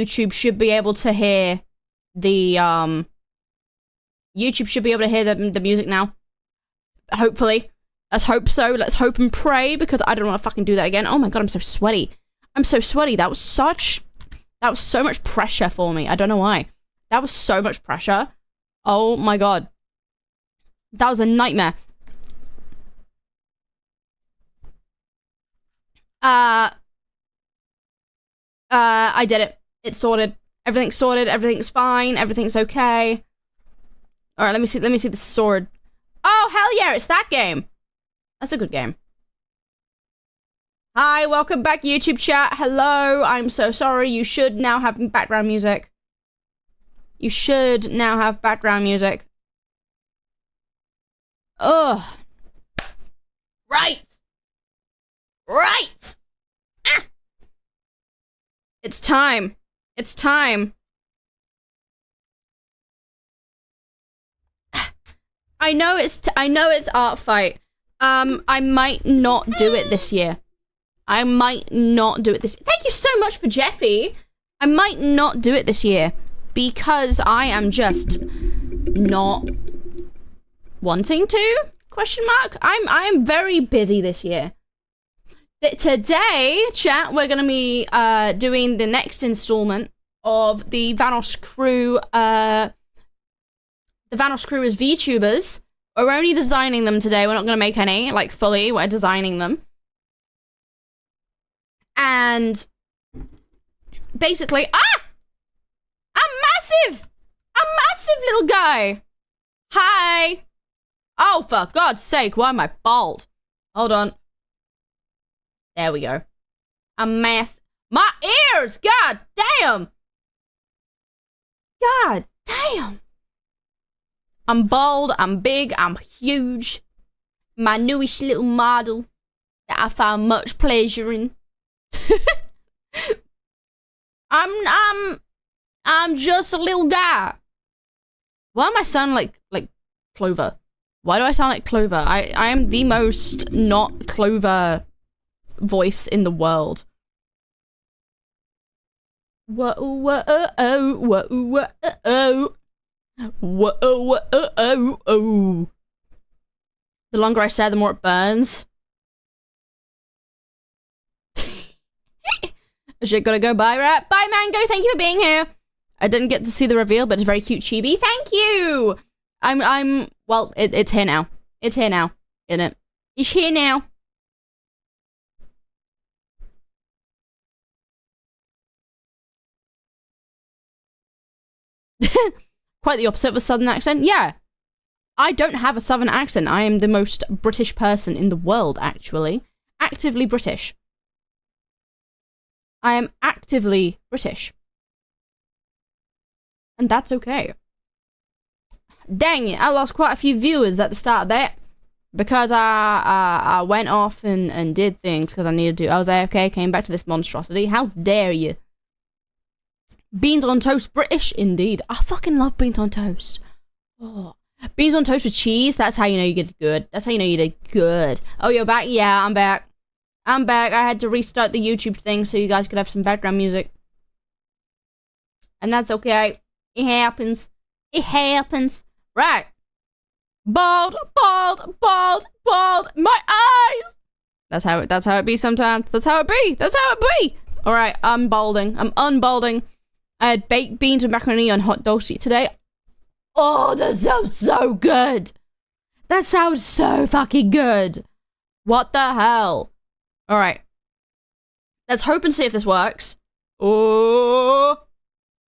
YouTube should be able to hear the, YouTube should be able to hear the music now. Hopefully. Let's hope so. Let's hope and pray, because I don't want to fucking do that again. Oh my god, I'm so sweaty. I'm so sweaty. That was so much pressure for me. I don't know why. That was so much pressure. Oh my god. That was a nightmare. I did it. It's sorted. Everything's sorted. Everything's fine. Everything's okay. Alright, let me see the sword. Oh, hell yeah, it's that game. That's a good game. Hi, welcome back, YouTube chat. Hello, I'm so sorry. You should now have background music. You should now have background music. Ugh. Right. Right. Ah. It's time. It's time. I know it's art fight. I might not do it this year. I might not do it this year. Thank you so much for Jeffy. I might not do it this year because I am just not wanting to? Question mark. I am very busy this year. Today, chat, we're gonna be doing the next installment of the Vanoss crew. The Vanoss crew is VTubers. We're only designing them today. We're not gonna make any, like, fully. We're designing them. And basically, I'm massive! I'm massive, little guy! Hi! Oh, for God's sake, why am I bald? Hold on. There we go. I'm massive. My ears! God damn! God damn! I'm bald, I'm big, I'm huge. My newish little model that I found much pleasure in. I'm just a little guy. Why am I sounding like Clover? Why do I sound like Clover? I am the most not Clover voice in the world. Whoa, whoa, oh, whoa, whoa, oh. Whoa, whoa, oh, oh. The longer I say, the more it burns. Shit, gotta go. Bye, rat. Bye, Mango. Thank you for being here. I didn't get to see the reveal, but it's very cute chibi. Thank you. Well, it's here now. It's here now, isn't it? It's here now. Quite the opposite of a southern accent. Yeah. I don't have a southern accent. I am the most British person in the world, actually. Actively British. I am actively British. And that's okay. Dang it, I lost quite a few viewers at the start of that. Because I went off and did things because I needed to. I was AFK, came back to this monstrosity. How dare you? Beans on toast, British indeed. I fucking love beans on toast. Oh, beans on toast with cheese. That's how you know you did good. That's how you know you did good. Oh, you're back? Yeah, I'm back. I'm back. I had to restart the YouTube thing so you guys could have some background music. And that's okay. It happens. It happens. Right. Bald, bald, bald, bald. My eyes. That's how it be sometimes. That's how it be. That's how it be. All right, I'm balding. I'm unbalding. I had baked beans and macaroni on hot dog seat today. Oh, that sounds so good. That sounds so fucking good. What the hell? All right. Let's hope and see if this works. Oh.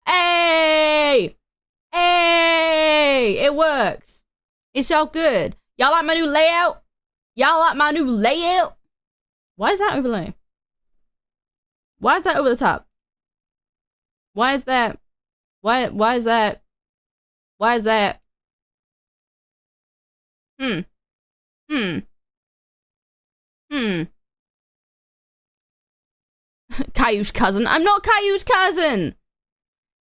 Hey. Hey. It works. It's all good. Y'all like my new layout? Y'all like my new layout? Why is that overlay? Why is that over the top? Why is that? Why is that? Why is that? Caillou's cousin. I'm not Caillou's cousin!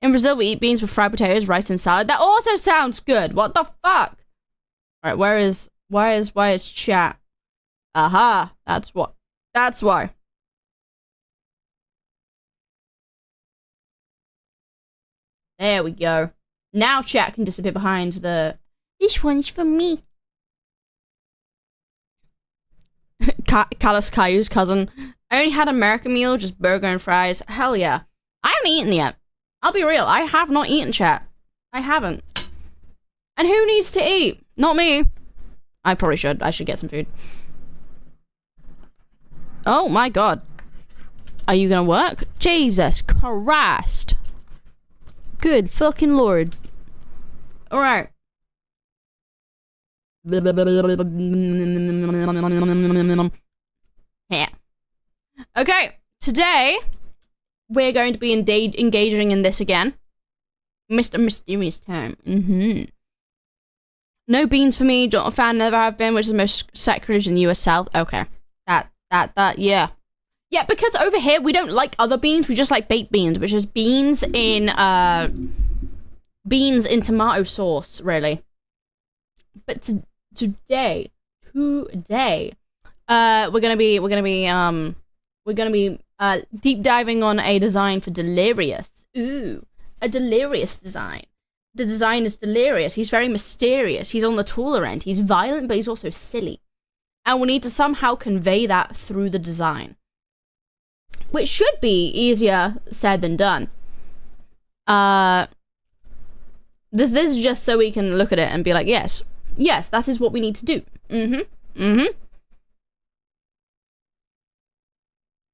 In Brazil, we eat beans with fried potatoes, rice, and salad. That also sounds good. What the fuck? Alright, why is chat? Aha, that's what. That's why. There we go. Now chat can disappear behind the... This one's for me. Callus Caillou's cousin. I only had American meal, just burger and fries. Hell yeah. I haven't eaten yet. I'll be real. I have not eaten, chat. I haven't. And who needs to eat? Not me. I probably should. I should get some food. Oh my god. Are you gonna work? Jesus Christ. Good fucking lord. Alright. Yeah. Okay. Today, we're going to be engaging in this again. Mr. Mysterious Time. No beans for me. Not a fan, never have been, which is the most sacrilege in the US South. Okay. That, yeah. Yeah, because over here, we don't like other beans. We just like baked beans, which is beans in tomato sauce, really. But today, we're gonna be deep diving on a design for Delirious. Ooh, a Delirious design. The design is Delirious. He's very mysterious. He's on the taller end. He's violent, but he's also silly. And we need to somehow convey that through the design. Which should be easier said than done. This is just so we can look at it and be like, yes, that is what we need to do.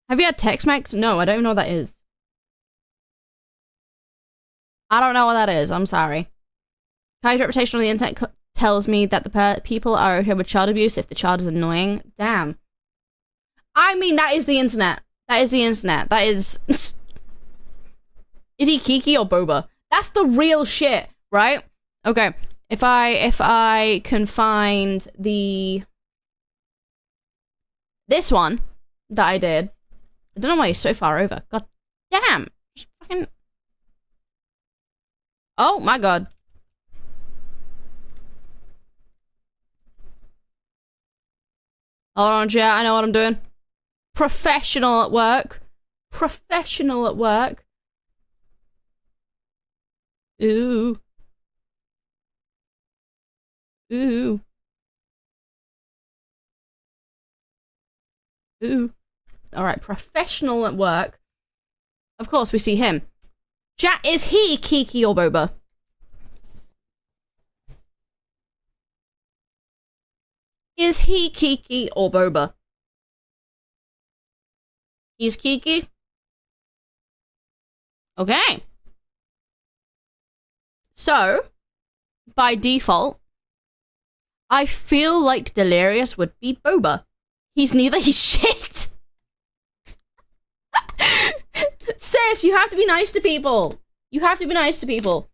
Have you had Tex-Mex? No, I don't know what that is. I don't know what that is. I'm sorry. Kai's reputation on the internet tells me that the people are okay with child abuse if the child is annoying. Damn. I mean, that is the internet. That is the internet. That is... Is he Kiki or Boba? That's the real shit, right? Okay. If I can find the... This one that I did. I don't know why he's so far over. God damn. Just fucking... Oh my god. Hold on, chat. I know what I'm doing. Professional at work. Professional at work. Ooh. Ooh. Ooh. Alright, professional at work. Of course, we see him. Chat, is he Kiki or Boba? Is he Kiki or Boba? He's Kiki? Okay. So, by default, I feel like Delirious would be Boba. He's neither, he's shit. Sif, you have to be nice to people. You have to be nice to people.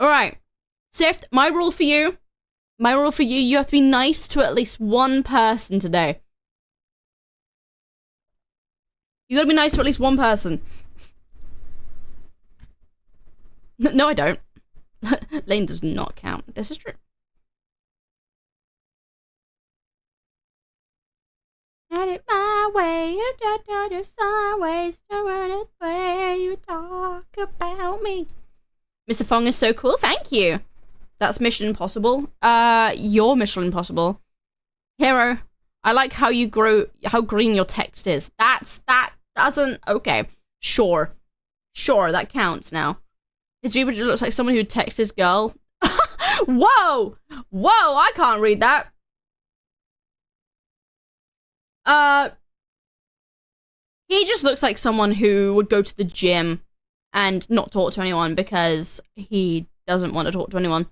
Alright. Sif, my rule for you, you have to be nice to at least one person today. You gotta be nice to at least one person. No, I don't. Lane does not count. This is true. Had it my way, you do some ways to run it where you talk about me. Mr. Fong is so cool, thank you. That's Mission Impossible. Your Mission Impossible. Hero, I like how you how green your text is. That doesn't, okay. Sure, that counts now. His VTuber looks like someone who texts his girl. Whoa, I can't read that. He just looks like someone who would go to the gym and not talk to anyone because he doesn't want to talk to anyone.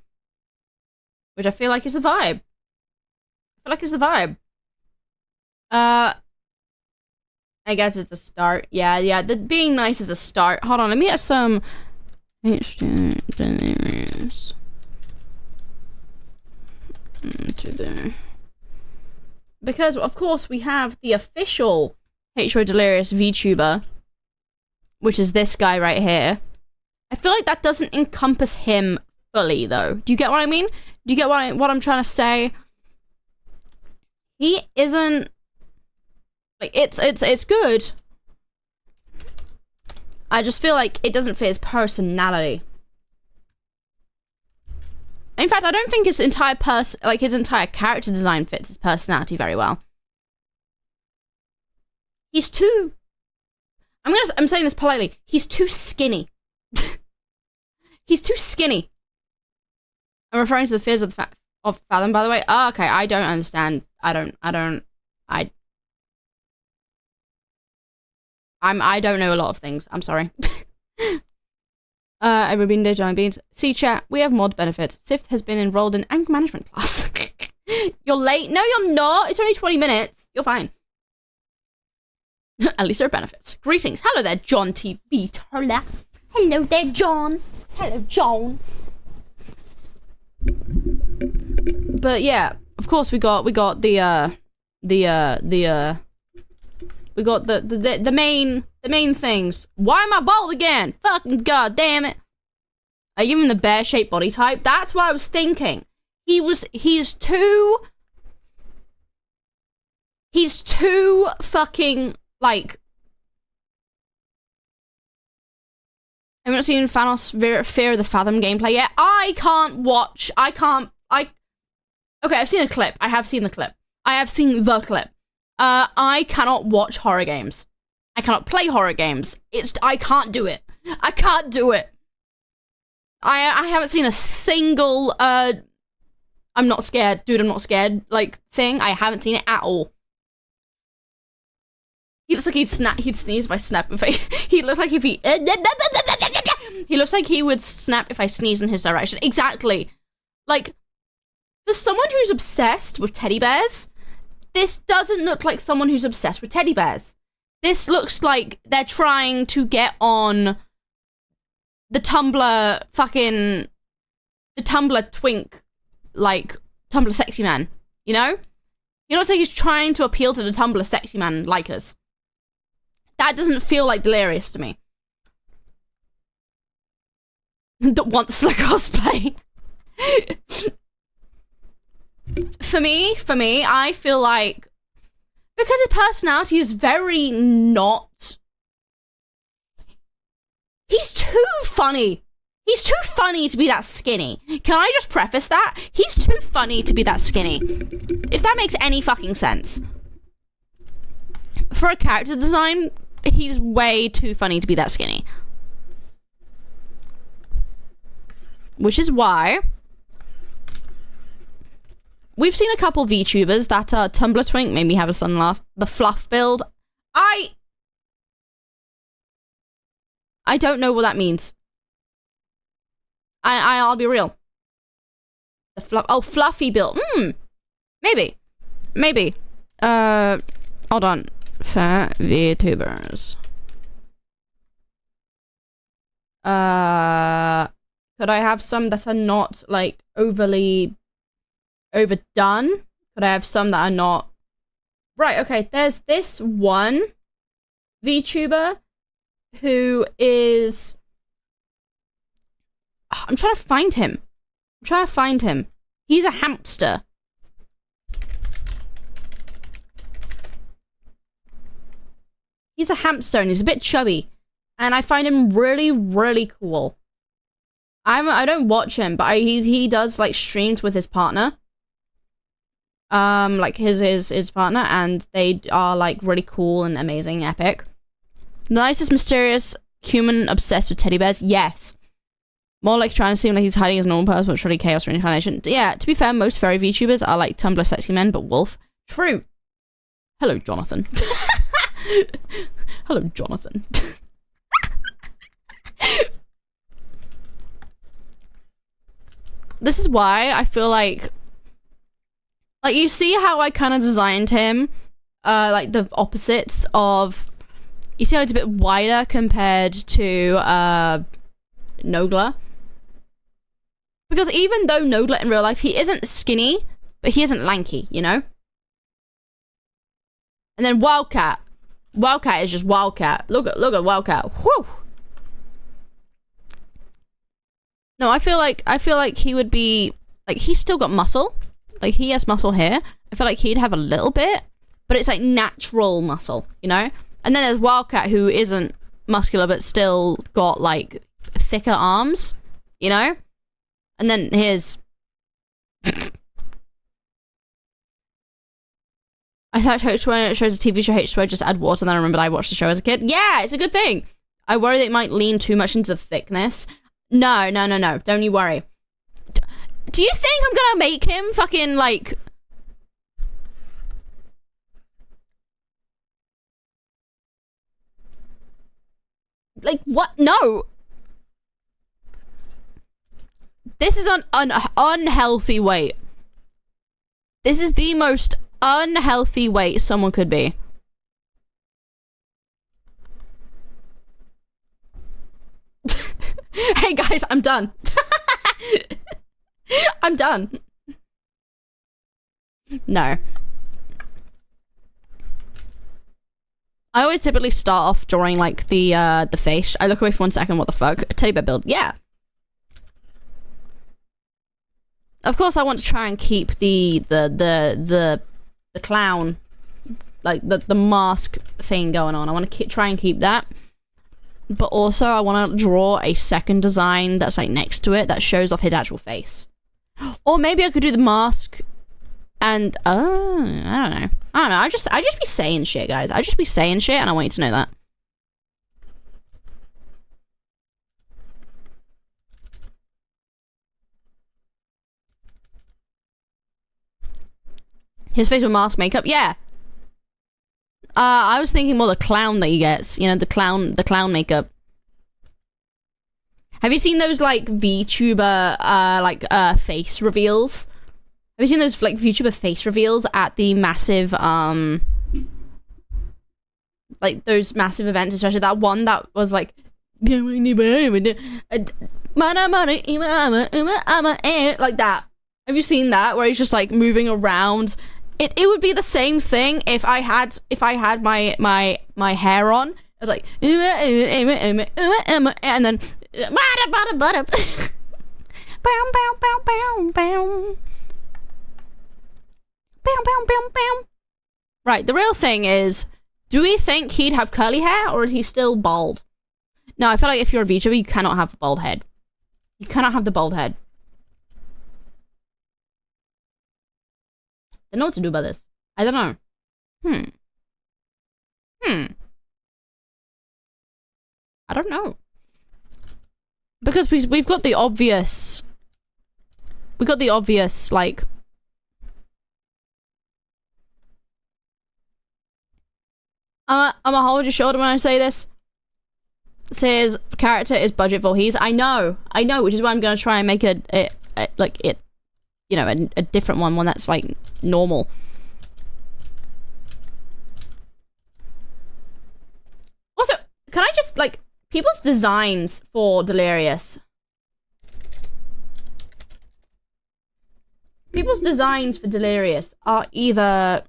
Which I feel like is the vibe. I guess it's a start. Yeah, being nice is a start. Hold on, let me get some... H2O to there. Because, of course, we have the official H2O Delirious VTuber, which is this guy right here. I feel like that doesn't encompass him fully, though. Do you get what I mean? Do you get what I'm trying to say? He isn't... Like, it's good. I just feel like it doesn't fit his personality. In fact, I don't think his entire his entire character design fits his personality very well. He's too... I'm saying this politely. He's too skinny. He's too skinny. I'm referring to the fears of Fathom, by the way. Oh, okay, I don't understand. I don't know a lot of things. I'm sorry. I've been giant beans. See chat, we have mod benefits. Sift has been enrolled in anger management class. You're late. No, you're not. It's only 20 minutes. You're fine. At least there are benefits. Greetings. Hello there, John T. Beatola. Hello there, John. Hello, John. But yeah, of course we got the main things. Why am I bald again? Fucking god damn it. I give him the bear-shaped body type. That's what I was thinking. He's too fucking, like... I haven't seen Vanoss Fear of the Fathom gameplay yet. Okay, I've seen a clip. I have seen the clip. I cannot watch horror games. I cannot play horror games. I can't do it. I can't do it. I haven't seen a single, I'm not scared, dude, I'm not scared, like, thing. I haven't seen it at all. He looks like he'd sneeze if I snap. He looks like he looks like he would snap if I sneeze in his direction. Exactly. Like, for someone who's obsessed with teddy bears, this doesn't look like someone who's obsessed with teddy bears. This looks like they're trying to get on the Tumblr twink, like, Tumblr sexy man, you know? He looks like he's trying to appeal to the Tumblr sexy man likers. That doesn't feel like Delirious to me. That wants the cosplay. For me, I feel like, because his personality is very not... He's too funny. He's too funny to be that skinny. Can I just preface that? He's too funny to be that skinny. If that makes any fucking sense. For a character design, he's way too funny to be that skinny. Which is why... We've seen a couple VTubers that Tumblr twink made me have a sun laugh. The fluff build. I don't know what that means. I'll be real. The fluffy build. Maybe. Hold on. For VTubers. Could I have some that are not, like, overly overdone? Could I have some that are not... Right, okay, there's this one VTuber who is... I'm trying to find him. He's a hamster. He's a hamster and he's a bit chubby. And I find him really, really cool. I don't watch him, but he does, like, streams with his partner. Like his partner, and they are, like, really cool and amazing, epic. The nicest, mysterious human obsessed with teddy bears? Yes. More like trying to seem like he's hiding his normal person, but truly chaos reincarnation. Yeah, to be fair, most furry VTubers are like Tumblr sexy men, but wolf. True. Hello, Jonathan. Hello, Jonathan. This is why I feel like you see how I kind of designed him, like the opposites of, you see how it's a bit wider compared to Nogla? Because even though Nogla in real life, he isn't skinny, but he isn't lanky, you know? And then Wildcat. Wildcat is just Wildcat. Look at Wildcat. Whew! No, I feel like he would be, like, he's still got muscle. Like, he has muscle here. I feel like he'd have a little bit, but it's like natural muscle, you know? And then there's Wildcat, who isn't muscular, but still got, like, thicker arms, you know? And then here's... I thought H2O shows a TV show H2O just add water, and then I remembered I watched the show as a kid. Yeah, it's a good thing. I worry that it might lean too much into thickness. No. Don't you worry. Do you think I'm gonna make him fucking, like... Like, what? No. This is an unhealthy weight. This is the most unhealthy weight someone could be. Hey guys, I'm done. I'm done. No. I always typically start off drawing like the face. I look away for 1 second, what the fuck? Teddy bear build. Yeah. Of course I want to try and keep the clown, like the mask thing going on. I want to try and keep that. But also I want to draw a second design that's like next to it that shows off his actual face. Or maybe I could do the mask and I don't know. I just be saying shit, guys. I just be saying shit and I want you to know that. His face with mask makeup, yeah. I was thinking more the clown that he gets, you know, the clown makeup. Have you seen those like VTuber face reveals? Have you seen those like VTuber face reveals at the massive like those massive events, especially that one that was like like that. Have you seen that where he's just like moving around? It would be the same thing if I had my hair on. I was like and then right, the real thing is, do we think he'd have curly hair or is he still bald? No, I feel like if you're a VTuber, you cannot have a bald head. You cannot have the bald head. I don't know what to do about this. I don't know. I don't know. Because we've got the obvious... We got the obvious, like... I'm a hold your shoulder when I say this. Says character is budget for he's. I know, which is why I'm gonna try and make you know, a different one that's like normal. Also, can I just like people's designs for Delirious? People's designs for Delirious are either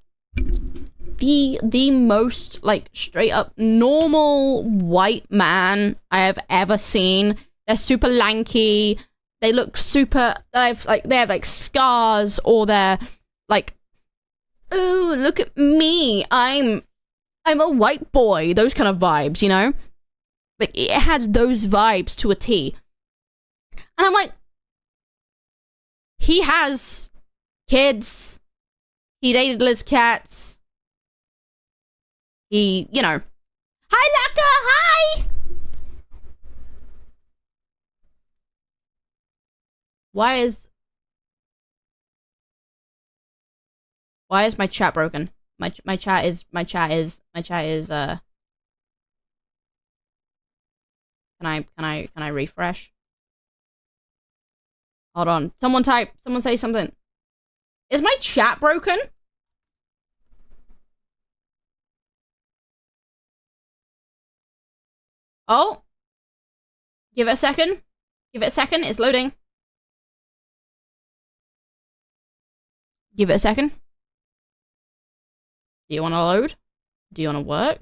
the most like straight up normal white man I have ever seen. They're super lanky. They look super. They have like scars, or they're like, ooh, look at me. I'm a white boy. Those kind of vibes, you know. Like it has those vibes to a T. And I'm like, he has kids. He dated Liz cats. He, you know. Hi, Laka! Hi! Why is my chat broken? My chat is can I refresh? Hold on. Someone say something. Is my chat broken? Oh. Give it a second. Give it a second. It's loading. Give it a second. Do you want to load? Do you want to work?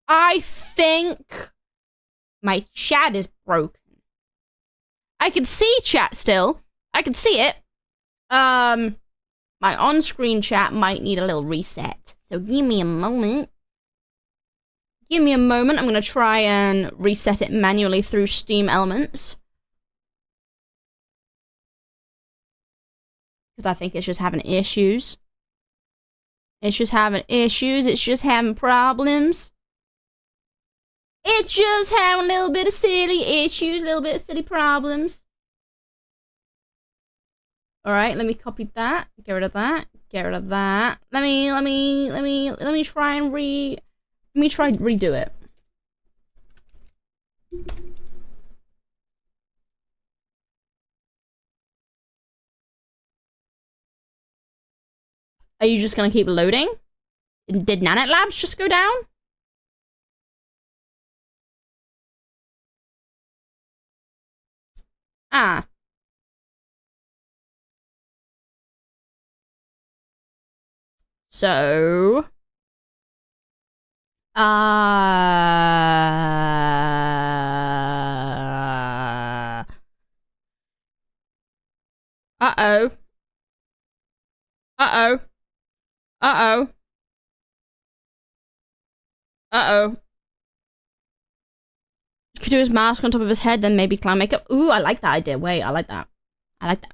I think my chat is broken. I can see chat still. I can see it. My on-screen chat might need a little reset. So give me a moment. Give me a moment. I'm gonna try and reset it manually through Steam Elements. Because I think it's just having issues. It's just having issues. It's just having problems. It's just having a little bit of silly issues, a little bit of silly problems. Alright, let me copy that. Get rid of that. Get rid of that. Let me try and redo it. Are you just gonna keep loading? Did Nanite Labs just go down? Ah. So... Uh-oh. Uh-oh. Uh-oh. Uh-oh. Could do his mask on top of his head, then maybe clown makeup. Ooh, I like that idea. Wait, I like that. I like that.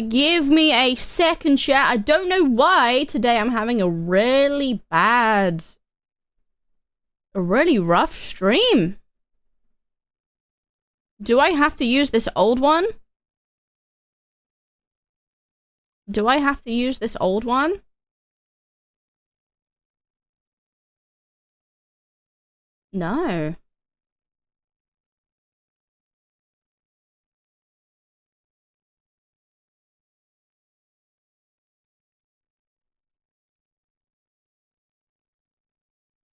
Give me a second, chat. I don't know why today I'm having a really rough stream. Do I have to use this old one? Do I have to use this old one? No.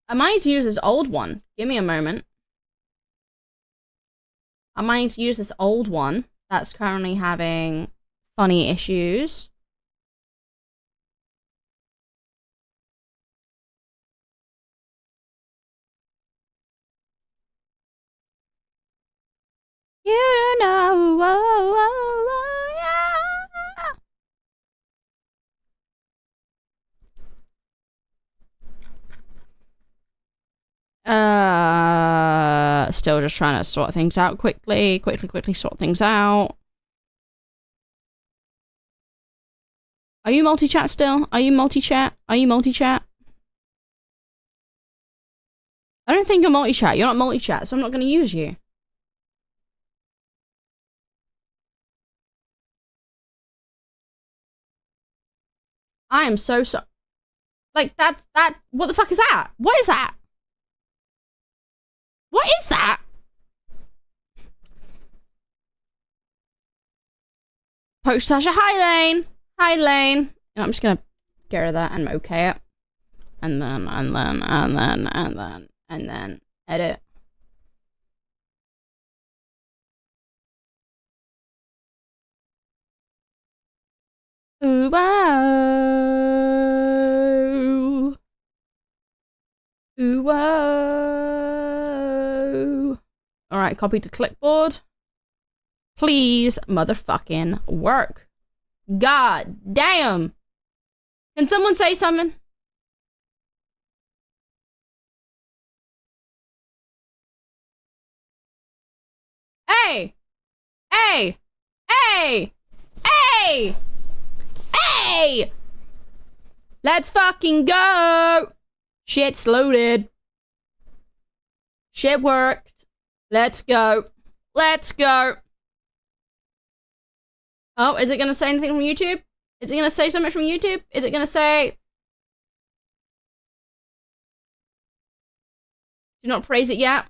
I might use this old one. Give me a moment. I might use this old one that's currently having funny issues. You don't know, yeah. Still just trying to sort things out quickly sort things out. Are you multi-chat still? Are you multi-chat? Are you multi-chat? I don't think you're multi-chat. You're not multi-chat, so I'm not going to use you. I am so sorry. Like, that, what the fuck is that? What is that? What is that? Post Sasha, hi Lane. Hi Lane. I'm just gonna get rid of that and okay it. And then edit. Ooh, wow. Ooh, wow. Alright, copy to clipboard. Please motherfucking work. God damn. Can someone say something? Hey! Hey! Hey! Hey! Hey! Let's fucking go! Shit's loaded. Shit worked. Let's go. Let's go. Oh, is it gonna say anything from YouTube? Is it gonna say something from YouTube? Is it gonna say... Do not praise it yet?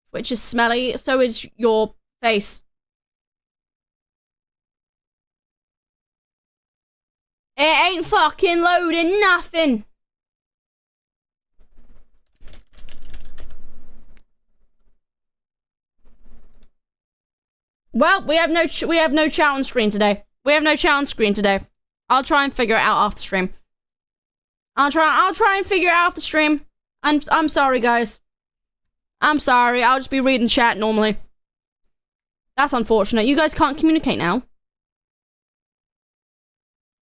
Which is smelly, so is your face. It ain't fucking loading nothing. Well, we have no chat on screen today. We have no chat on screen today. I'll try and figure it out after stream. I'll try and figure it out after stream. I'm sorry, guys. I'm sorry. I'll just be reading chat normally. That's unfortunate. You guys can't communicate now.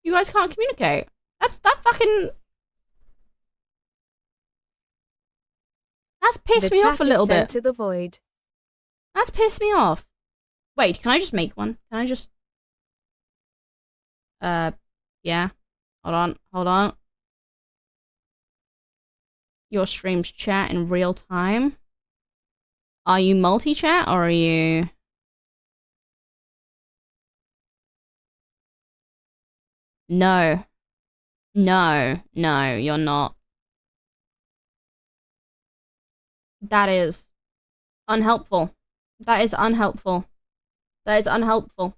You guys can't communicate. That fucking... That's pissed me off a little bit. To the void. That's pissed me off. Wait, can I just make one? Can I just... yeah. Hold on. Your stream's chat in real time. Are you multi-chat or are you... No. No, you're not. That is unhelpful. That is unhelpful. That is unhelpful.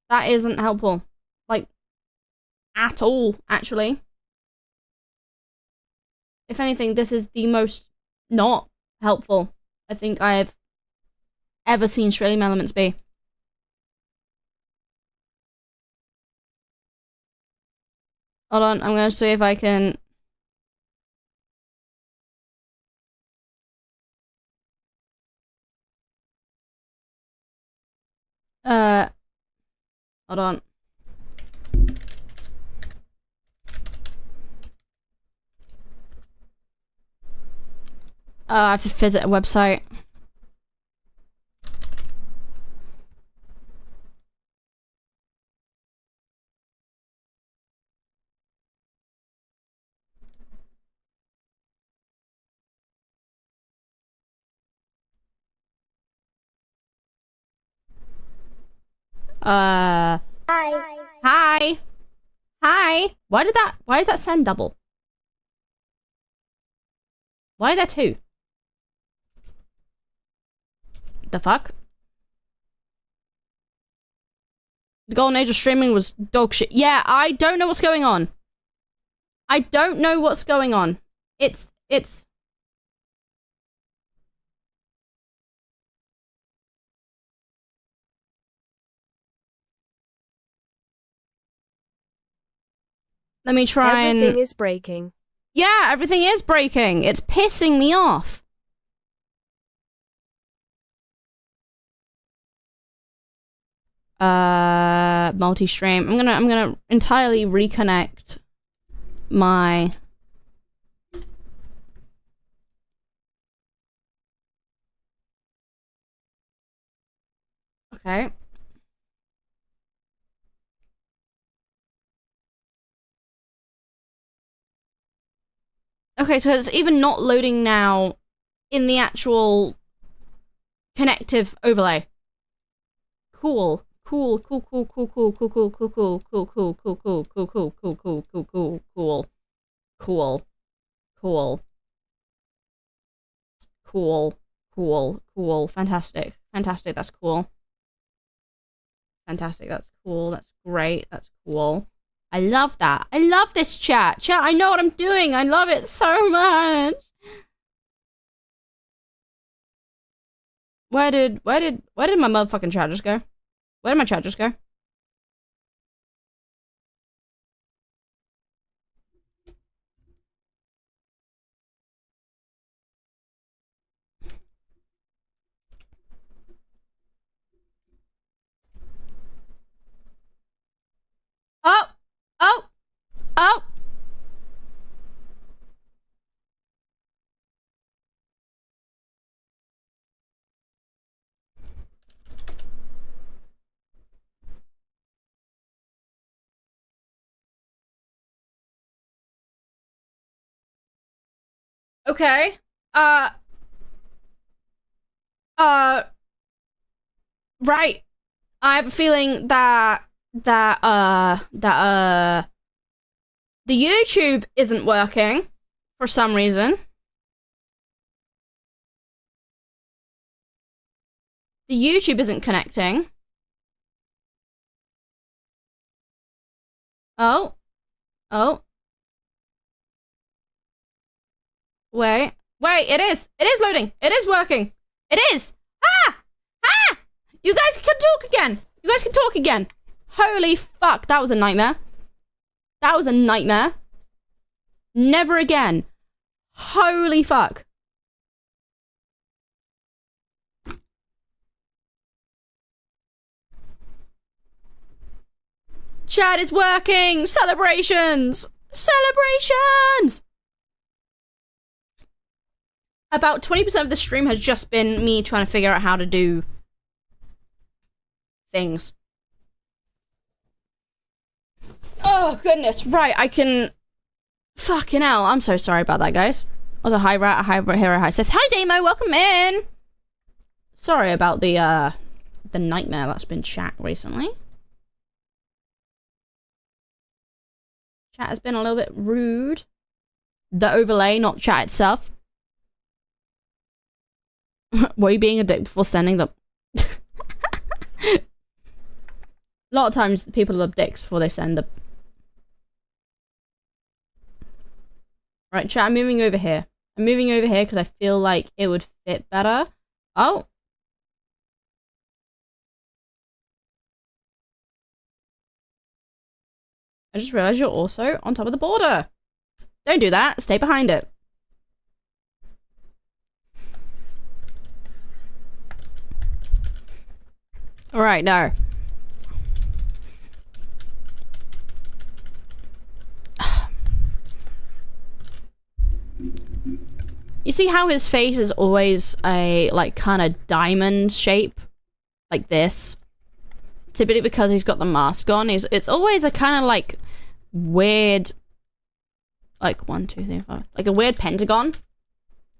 That isn't helpful. Like, at all, actually. If anything, this is the most not helpful I think I have ever seen Stream Elements be. Hold on, I'm gonna see if I can... Hold on. I have to visit a website. Hi. Hi. Hi. Why did that send double? Why are there two? The fuck? The golden age of streaming was dog shit. Yeah, I don't know what's going on. I don't know what's going on. It's... Let me try and... Everything is breaking. Yeah, everything is breaking. It's pissing me off. Multi-stream. I'm gonna entirely reconnect my... Okay. Okay, so it's even not loading now in the actual connective overlay. Cool. Cool. Fantastic. That's cool. Fantastic. That's cool. That's great. That's cool. I love that. I love this chat. Chat, I know what I'm doing. I love it so much. Where did my motherfucking chat just go? Where did my chat just go? Oh! Okay. Right. I have a feeling that the YouTube isn't working for some reason. The YouTube isn't connecting. Oh. Wait, it is loading. It is working. It is! Ah! Ah! You guys can talk again! You guys can talk again! Holy fuck, that was a nightmare. That was a nightmare. Never again. Holy fuck. Chat is working! Celebrations! Celebrations! About 20% of the stream has just been me trying to figure out how to do things. Oh, goodness. Right, I can... Fucking hell. I'm so sorry about that, guys. I was a high rat, a high hero, high Sith. Hi, Damo. Welcome in. Sorry about the nightmare that's been chat recently. Chat has been a little bit rude. The overlay, not chat itself. Were you being a dick before sending the... A lot of times people are dicks before they send the... Right, chat, I'm moving over here. I'm moving over here because I feel like it would fit better. Oh. I just realized you're also on top of the border. Don't do that. Stay behind it. Alright, no. You see how his face is always a, like, kind of diamond shape? Like this? Typically because he's got the mask on. It's always a kind of, like, weird... Like, 1, 2, 3, 4... Like a weird pentagon.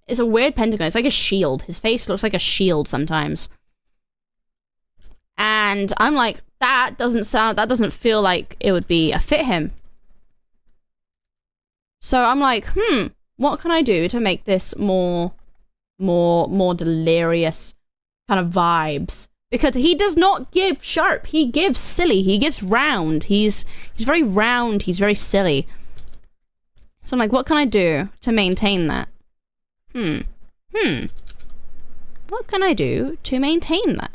It's a weird pentagon. It's like a shield. His face looks like a shield sometimes. And I'm like, that doesn't feel like it would be a fit him. So I'm like, what can I do to make this more delirious kind of vibes? Because he does not give sharp. He gives silly. He gives round. He's very round. He's very silly. So I'm like, what can I do to maintain that? What can I do to maintain that?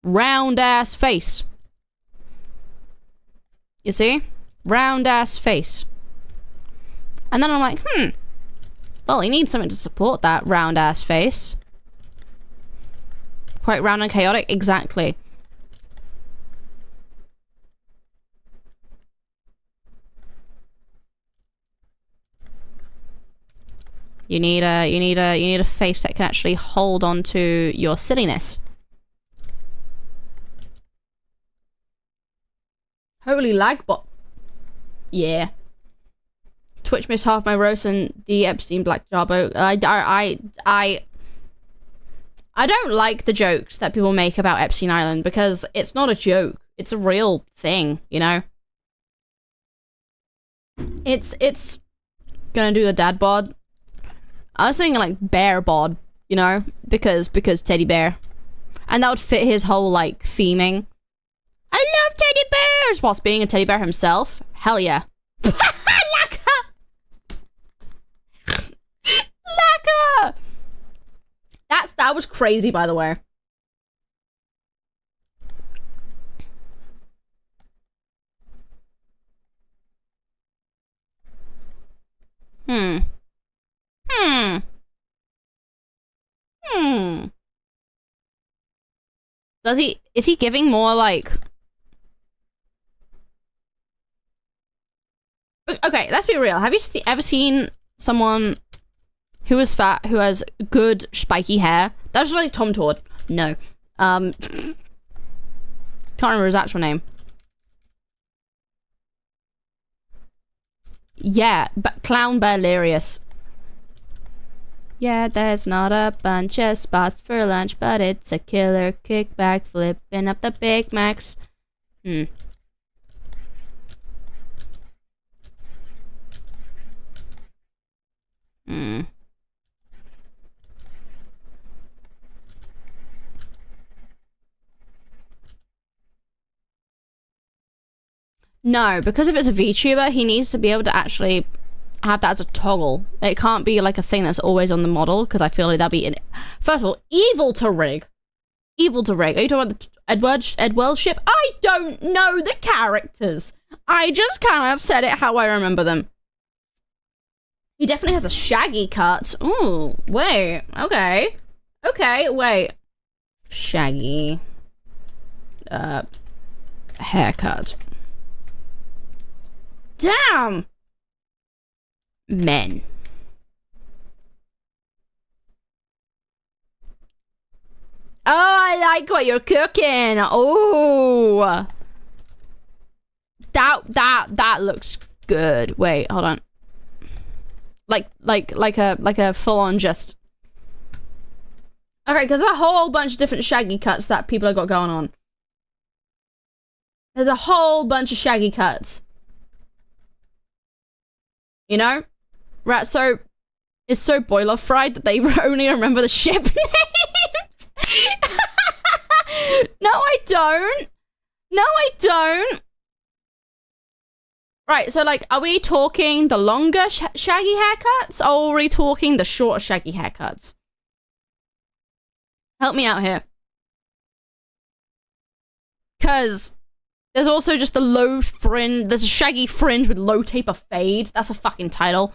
Round ass face. You see? Round ass face. And then I'm like, well, he needs something to support that round ass face. Quite round and chaotic, exactly. You need a face that can actually hold on to your silliness. Holy lag bot. Yeah. Twitch missed half my roast and the Epstein Black Jarbo. I don't like the jokes that people make about Epstein Island because it's not a joke. It's a real thing, you know? It's gonna do the dad bod. I was thinking like bear bod, you know? Because teddy bear. And that would fit his whole like theming. I love teddy bears! Whilst being a teddy bear himself. Hell yeah. Laka! Laka! That was crazy, by the way. Is he giving more like... Okay, let's be real. Have you ever seen someone who is fat, who has good spiky hair? That's like Tom Todd. No. Can't remember his actual name. Yeah, but Clown Delirious. Yeah, there's not a bunch of spots for lunch, but it's a killer kickback, flipping up the Big Macs. No, because if it's a VTuber, he needs to be able to actually have that as a toggle. It can't be like a thing that's always on the model, because I feel like that'd be first of all, evil to rig. Evil to rig. Are you talking about the Edward ship? I don't know the characters. I just kind of said it how I remember them. He definitely has a shaggy cut. Ooh, wait. Okay. Okay, wait. Shaggy. Haircut. Damn! Men. Oh, I like what you're cooking. Oh. That looks good. Wait, hold on. Like a full-on just... Okay, because there's a whole bunch of different shaggy cuts that people have got going on. There's a whole bunch of shaggy cuts. You know? Right, so... It's so boiler fried that they only remember the ship names. No, I don't. No, I don't. Right, so like, are we talking the longer shaggy haircuts, or are we talking the shorter shaggy haircuts? Help me out here. Because there's also just the low fringe, there's a shaggy fringe with low taper fade. That's a fucking title.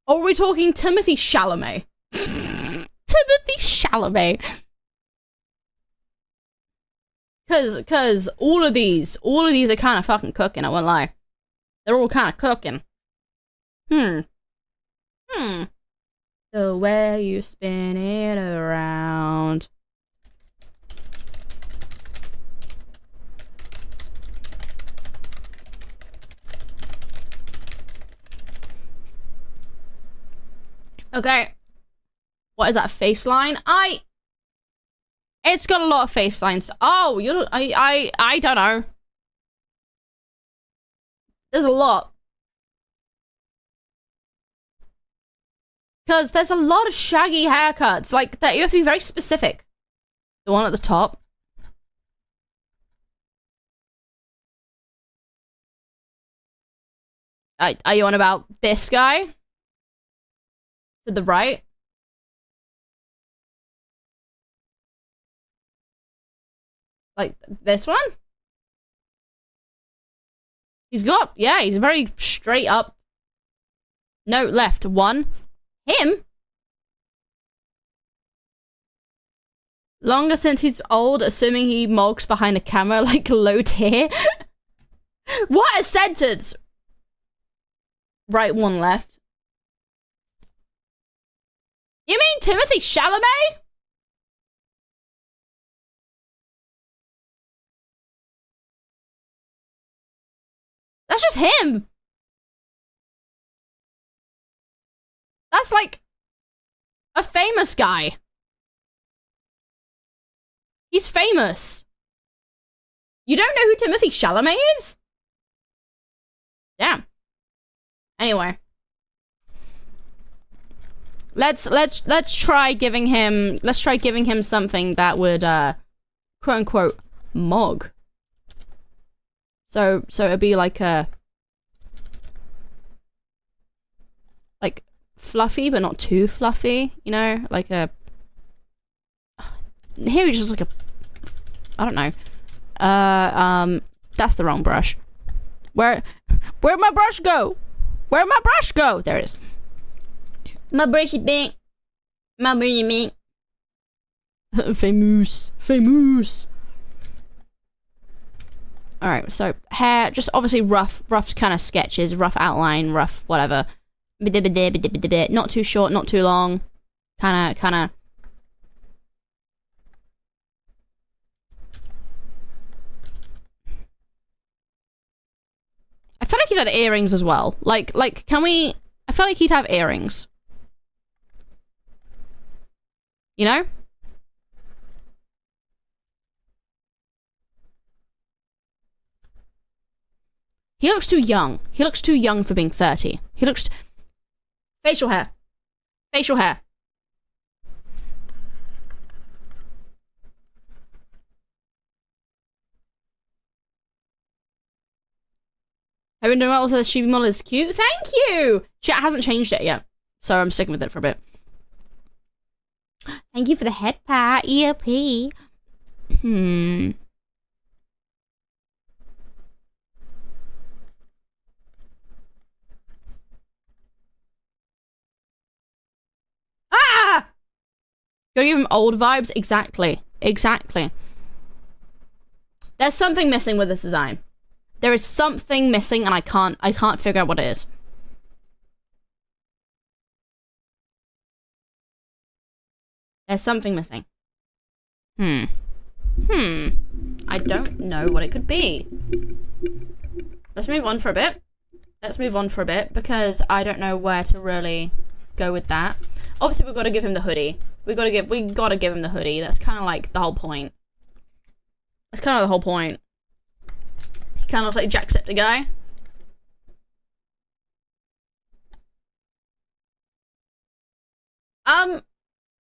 Or are we talking Timothy Chalamet? Timothy Chalamet. Cause all of these are kind of fucking cooking, I won't lie. They're all kind of cooking. The way you spin it around. Okay. What is that face line? It's got a lot of face lines. Oh, I don't know. There's a lot. Because there's a lot of shaggy haircuts. Like, that you have to be very specific. The one at the top. Are you on about this guy? To the right? Like, this one? He's got, yeah, he's very straight up. No, left. One. Him? Longer since he's old, assuming he mulks behind the camera like low tier. What a sentence! Right, one left. You mean Timothy Chalamet? That's just him. That's like a famous guy. He's famous. You don't know who Timothy Chalamet is? Damn. Anyway. Let's try giving him something that would quote unquote mog. So it'd be like a fluffy but not too fluffy, you know? Like a here he's just like a I don't know. That's the wrong brush. Where'd my brush go? Where'd my brush go? There it is. My brushy bink. My brushy bink. Famous. Famous. Alright, so hair, just obviously rough kind of sketches, rough outline, rough whatever. Not too short, not too long. Kinda. I feel like he'd had earrings as well. Like, can we... I feel like he'd have earrings. You know? He looks too young. He looks too young for being 30. He looks... Facial hair. Facial hair. I've been doing well, says Chibi model is cute. Thank you! Chat hasn't changed it yet, so I'm sticking with it for a bit. Thank you for the head pat, EOP. Ah! Gotta give him old vibes? Exactly. Exactly. There's something missing with this design. There is something missing and I can't figure out what it is. There's something missing. I don't know what it could be. Let's move on for a bit. Let's move on for a bit because I don't know where to really go with that. Obviously, we've got to give him the hoodie. We gotta give him the hoodie. That's kind of like the whole point. That's kind of the whole point. He kind of looks like Jacksepticeye.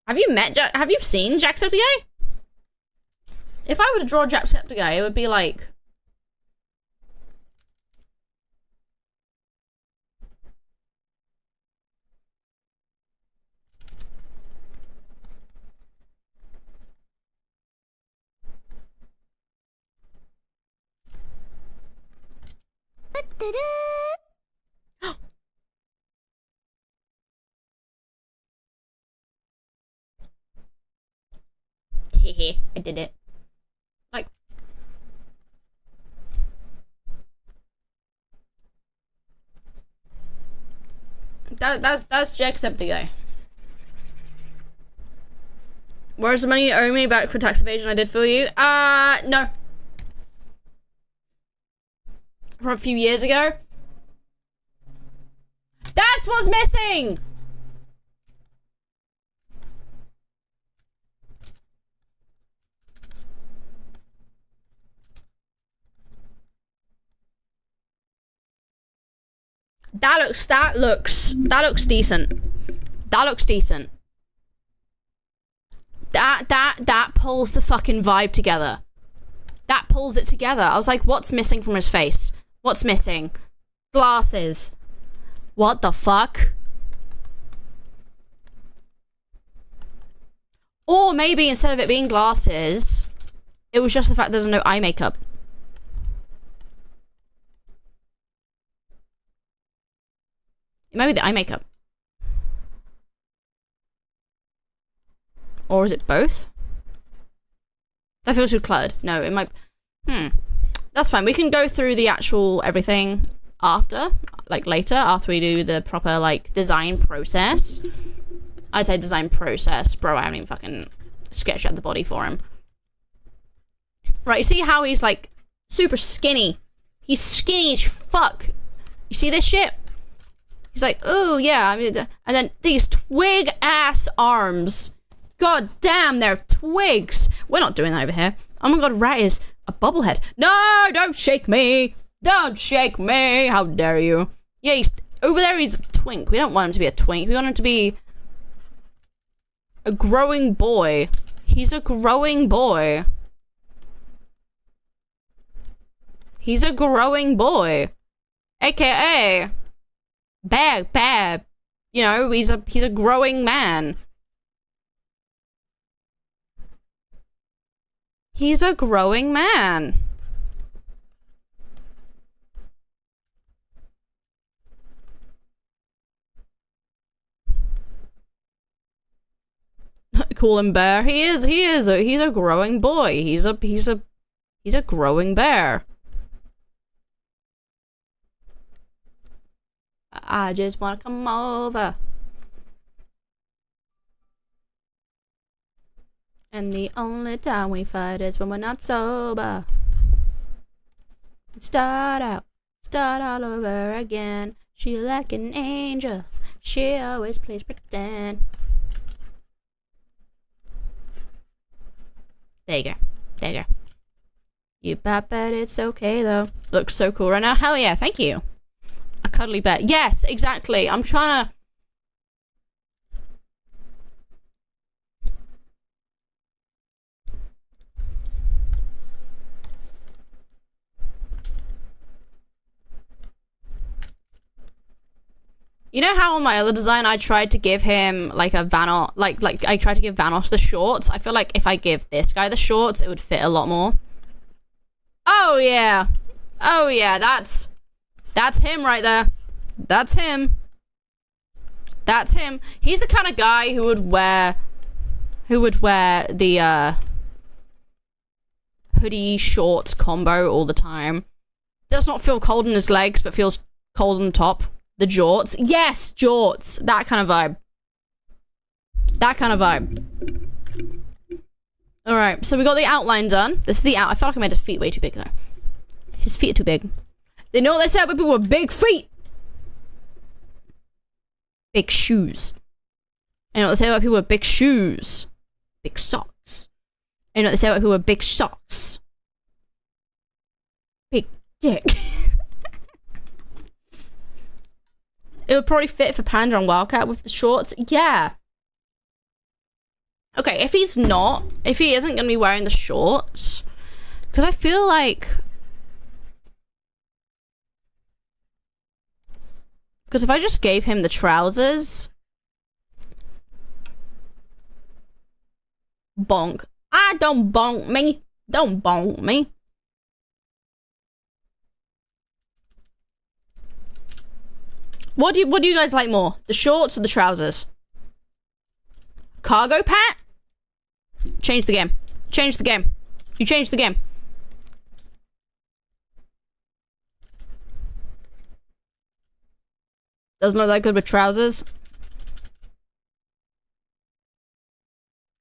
Have you seen Jacksepticeye? If I were to draw Jacksepticeye, it would be like... Hehe, I did it. Like... That's Jacksepticeye. Where's the money you owe me back for tax evasion I did for you? No. From a few years ago. That's what's missing! That looks decent. That looks decent. That pulls the fucking vibe together. That pulls it together. I was like, what's missing from his face? What's missing? Glasses. What the fuck? Or maybe instead of it being glasses, it was just the fact there's no eye makeup. It might be the eye makeup. Or is it both? That feels too cluttered. No, it might... That's fine. We can go through the actual everything after. Like, later. After we do the proper, like, design process. I'd say design process. Bro, I haven't even fucking sketched out the body for him. Right, you see how he's, like, super skinny? He's skinny as fuck. You see this shit? He's like, oh, yeah. I mean, and then these twig-ass arms. God damn, they're twigs. We're not doing that over here. Oh my god, Rat is a bobblehead. No, don't shake me. Don't shake me. How dare you? Yeah, he's over there. He's a twink. We don't want him to be a twink. We want him to be a growing boy. He's a growing boy. He's a growing boy. AKA bad. You know, he's a growing man. He's a growing man. Call him bear. He's a growing boy. He's a growing bear. I just wanna come over. And the only time we fight is when we're not sober. Start all over again. She like an angel. She always plays pretend. There you go. You bet it's okay though. Looks so cool right now. Hell yeah, thank you. A cuddly bear. Yes, exactly. I'm trying to... You know how on my other design I tried to give him like a Vanoss, like I tried to give Vanoss the shorts? I feel like if I give this guy the shorts, it would fit a lot more. Oh yeah. Oh yeah, that's him right there. That's him. That's him. He's the kind of guy who would wear the hoodie short combo all the time. Does not feel cold in his legs, but feels cold on the top. The jorts. Yes, jorts. That kind of vibe. That kind of vibe. Alright, so we got the outline done. This is the out. I feel like I made his feet way too big, though. His feet are too big. They know what they said about people with big feet. Big shoes. You know what they say about people with big shoes. Big socks. You know what they say about people with big socks. Big dick. It would probably fit for Panda and Wildcat with the shorts. Yeah. Okay, if he isn't going to be wearing the shorts, because I feel like... Because if I just gave him the trousers... Bonk. Ah, don't bonk me. Don't bonk me. What do you guys like more? The shorts or the trousers? Cargo pat? Change the game. Change the game. You changed the game. Doesn't look that good with trousers.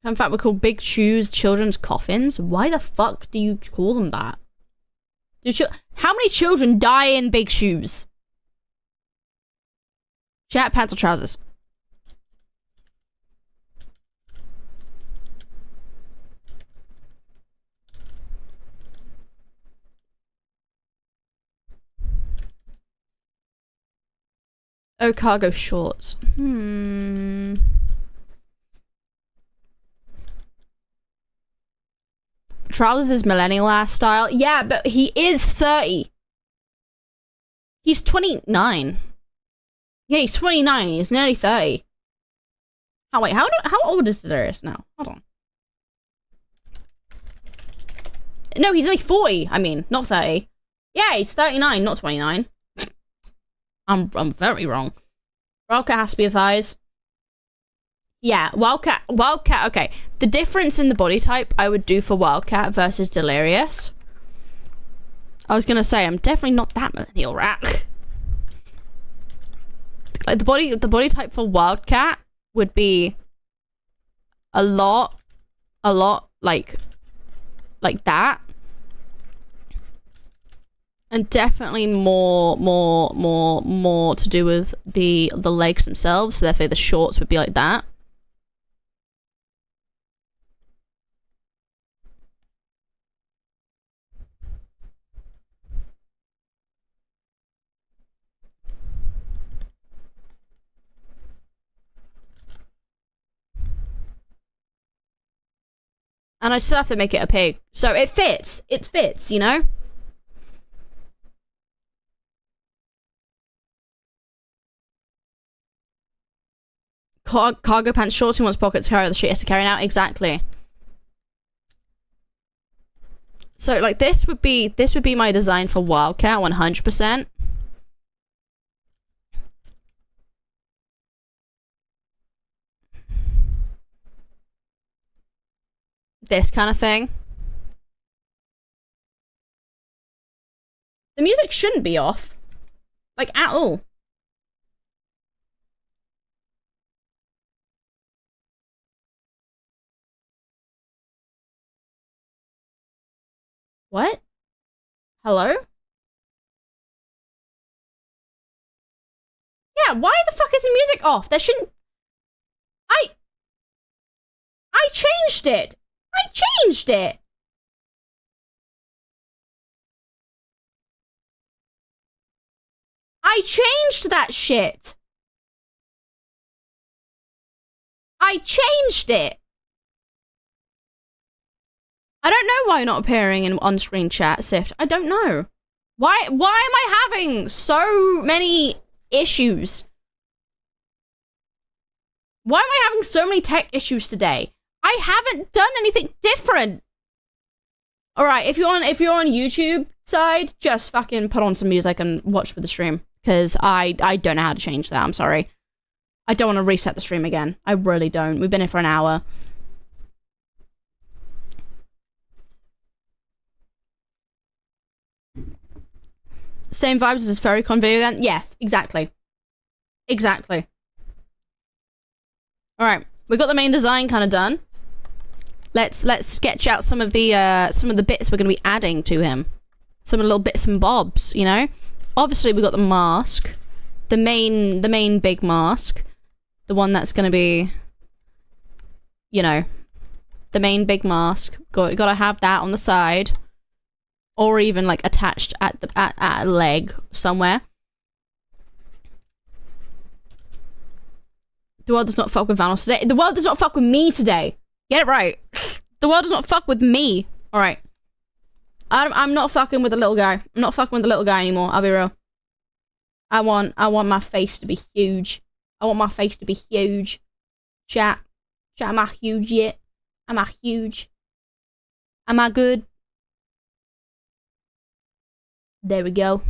In fact, we call big shoes children's coffins. Why the fuck do you call them that? How many children die in big shoes? Chat, pants or trousers? Oh, cargo shorts. Trousers is millennial ass style. Yeah, but he is 30. He's 29. Yeah, he's 29. He's nearly 30. Oh, wait, how old is Delirious now? Hold on. No, he's only 40. I mean, not 30. Yeah, he's 39, not 29. I'm very wrong. Wildcat has to be a thighs. Yeah, Wildcat, okay. The difference in the body type I would do for Wildcat versus Delirious. I was gonna say, I'm definitely not that millennial rat. Like, the body type for Wildcat would be a lot like that. And definitely more to do with the legs themselves, so therefore the shorts would be like that. And I still have to make it a pig. So it fits, you know? Cargo pants, shorts, who wants pockets to carry the shit has to carry out. Exactly. So like this would be my design for Wildcat 100%. This kind of thing. The music shouldn't be off. Like, at all. What? Hello? Yeah, why the fuck is the music off? There shouldn't... I changed it! I changed it! I changed that shit! I changed it! I don't know why you're not appearing in on-screen chat, Sift. I don't know. Why am I having so many issues Why am I having so many tech issues today? I haven't done anything different. All right, if you're on YouTube side, just fucking put on some music and watch with the stream, because I don't know how to change that. I'm sorry. I don't want to reset the stream again. I really don't. We've been here for an hour. Same vibes as this Furrycon video then? Yes, exactly. Exactly. Alright, we got the main design kind of done. Let's sketch out some of the bits we're gonna be adding to him. Some of the little bits and bobs, you know? Obviously we got the mask. The main big mask. The one that's gonna be, you know, the main big mask. Gotta have that on the side. Or even like attached at a leg somewhere. The world does not fuck with Vanoss today. The world does not fuck with me today. Get it right. The world does not fuck with me. Alright. I'm not fucking with the little guy. I'm not fucking with the little guy anymore. I'll be real. I want my face to be huge. I want my face to be huge. Chat. Chat, am I huge yet? Am I huge? Am I good? There we go.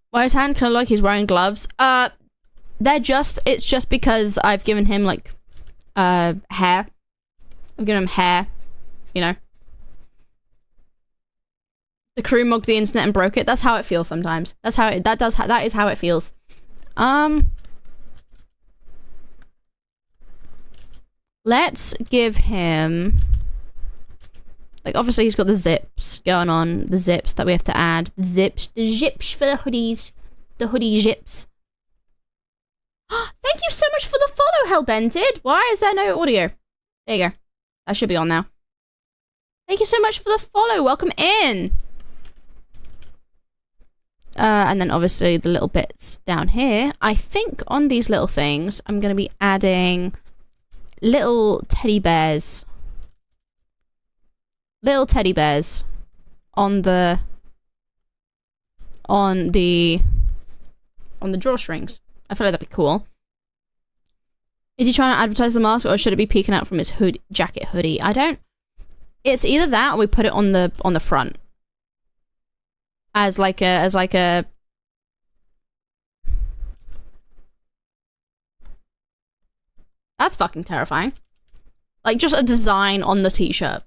Why his hand kind of like he's wearing gloves? It's just because I've given him like, hair. I've given him hair, you know. The crew mugged the internet and broke it. That's how it feels sometimes. That is how it feels. Let's give him, like, obviously he's got the zips going on. The zips that we have to add. The zips for the hoodies. The hoodie zips. Thank you so much for the follow, Hellbended. Why is there no audio? There you go. That should be on now. Thank you so much for the follow. Welcome in. And then obviously the little bits down here. I think on these little things, I'm going to be adding little teddy bears. Little teddy bears on the drawstrings. I feel like that'd be cool. Is he trying to advertise the mask, or should it be peeking out from his jacket hoodie? I don't. It's either that, or we put it on the front as like a. That's fucking terrifying. Like just a design on the t-shirt.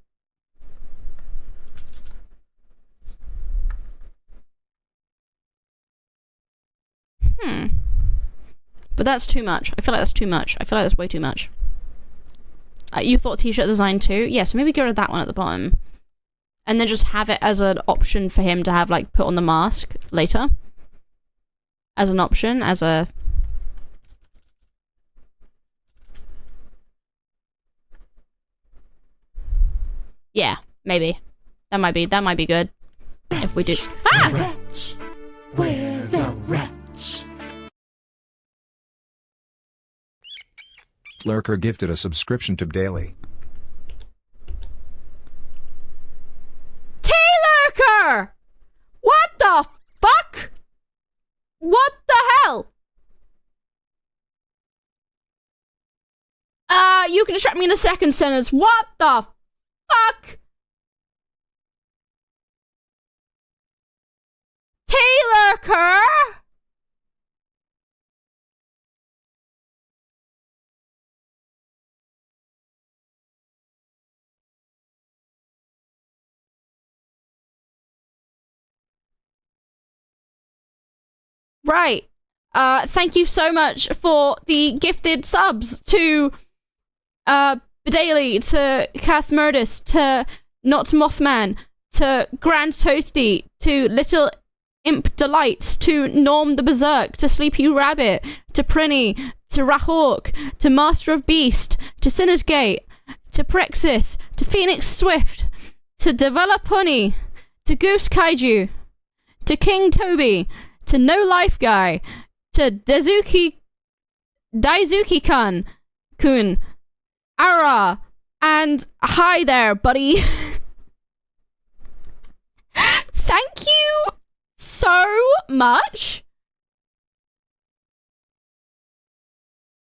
But that's too much. I feel like that's too much. I feel like that's way too much. You thought t-shirt design too? Yeah, so maybe get rid of that one at the bottom. And then just have it as an option for him to have, like, put on the mask later. As an option, as a... Yeah, maybe. That might be good. If we do... Ah! Wretch. We're the wretch. Lurker gifted a subscription to Daily. T-Lurker! What the fuck? What the hell? You can distract me in a second, sinners. What the fuck? T-Lurker? Right. Thank you so much for the gifted subs to Bedaily, to Cass Murdis, to Not Mothman, to Grand Toasty, to Little Imp Delight, to Norm the Berserk, to Sleepy Rabbit, to Prinny, to Rahawk, to Master of Beast, to Sinner's Gate, to Prexis, to Phoenix Swift, to Develop Honey, to Goose Kaiju, to King Toby, to No Life Guy, to Daizuki Kun, Ara, and hi there, buddy. Thank you so much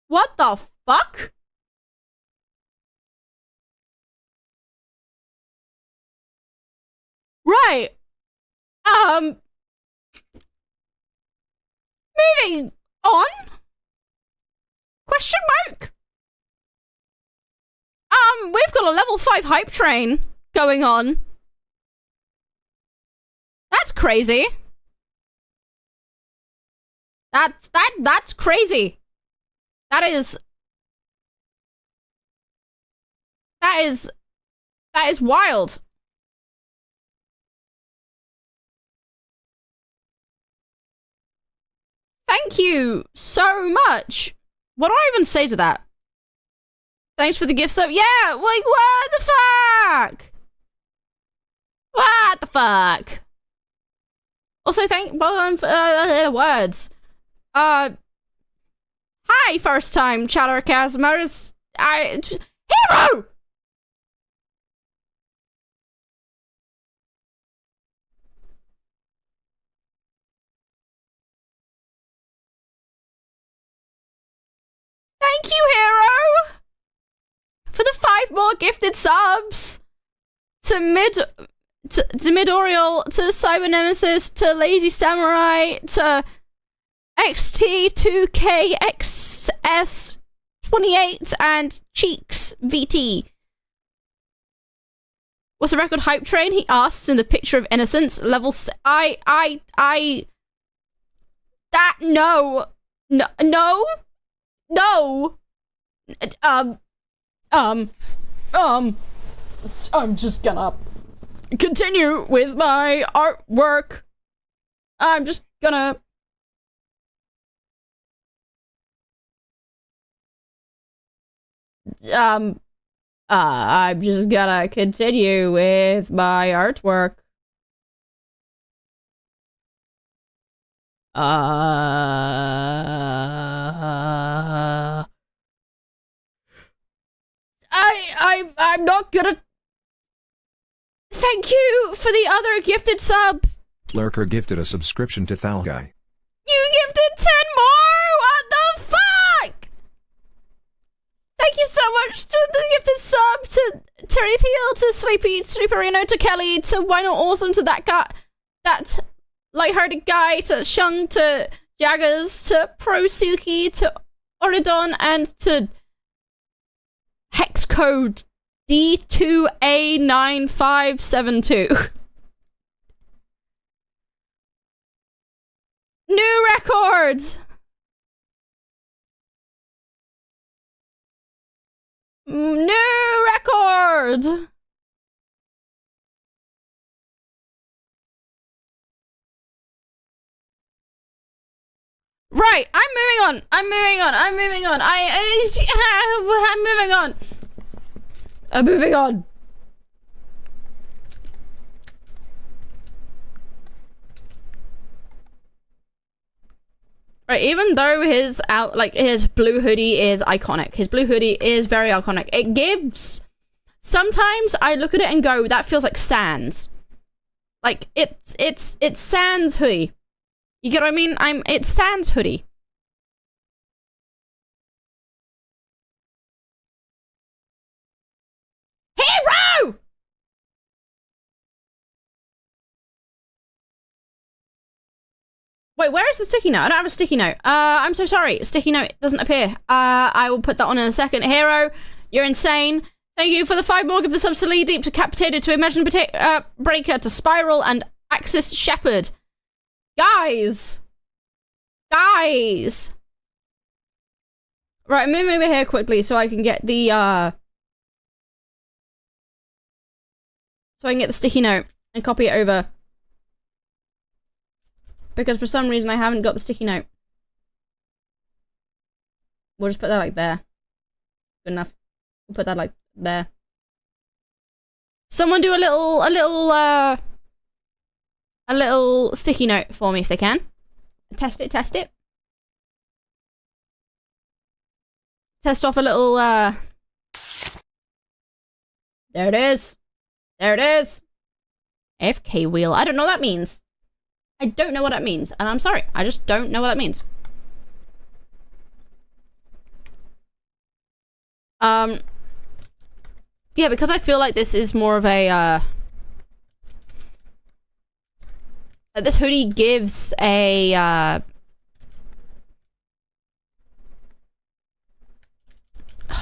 What the fuck? Right. Moving on? Question mark? We've got a level 5 hype train going on. That's crazy. That's crazy. That is wild. Thank you so much. What do I even say to that? Thanks for the gift sub. Yeah, like, what the fuck? What the fuck? Also, well, words. Hi, first time chatter Casmers. Hero! Thank you, Hero! For the 5 more gifted subs! To Midoriel, to Cyber Nemesis, to Lazy Samurai, to XT2KXS28, and Cheeks VT. What's the record hype train? He asks in the picture of innocence. Level no. I'm just gonna continue with my artwork. I'm just gonna... I'm just gonna continue with my artwork. I'm not gonna... Thank you for the other gifted sub. Lurker gifted a subscription to Thalguy. You gifted 10 more? What the fuck? Thank you so much to the gifted sub, to Terry Thiel, to Sleeperino, to Kelly, to Why Not Awesome, to that guy, that lighthearted guy, to Shung, to Jaggers, to Prosuki, to Oridon, and to hex code D2A9572. New record! New record! Right, I'm moving on. I'm moving on. I'm moving on. I'm moving on. I'm moving on. Right, even though his blue hoodie is iconic. His blue hoodie is very iconic. It gives... Sometimes I look at it and go, that feels like Sans. Like, it's Sans hoodie. You get what I mean? It's Sans hoodie. Hero! Wait, where is the sticky note? I don't have a sticky note. I'm so sorry. Sticky note doesn't appear. I will put that on in a second. Hero, you're insane. Thank you for the 5 more of the subs to Lee Deep, to Capitated, to Imagine Breaker, to Spiral, and Axis Shepherd. Guys! Guys! Right, I'm moving over here quickly so I can get the, so I can get the sticky note and copy it over. Because for some reason I haven't got the sticky note. We'll just put that like there. Good enough. We'll put that like there. Someone do a little sticky note for me if they can. Test it, test it. Test off a little, there it is. There it is. FK wheel. I don't know what that means. I don't know what that means. And I'm sorry. I just don't know what that means. Yeah, because I feel like this is more of a, this hoodie gives a,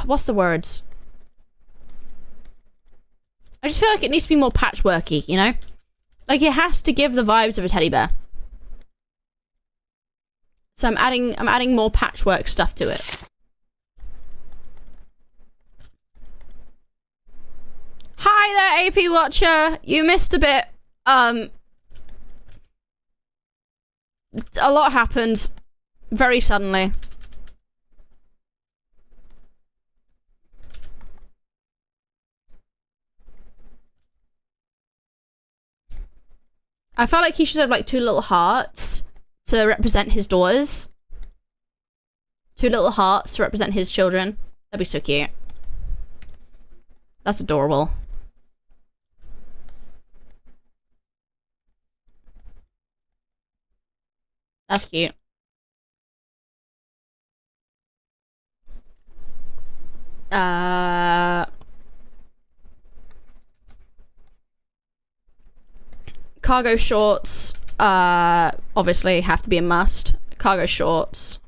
what's the words? I just feel like it needs to be more patchworky, you know? Like, it has to give the vibes of a teddy bear. So I'm adding more patchwork stuff to it. Hi there, AP Watcher. You missed a bit. A lot happened very suddenly. I felt like he should have like 2 little hearts to represent his daughters. 2 little hearts to represent his children. That'd be so cute. That's adorable. That's cute. Cargo shorts, obviously have to be a must. Cargo shorts.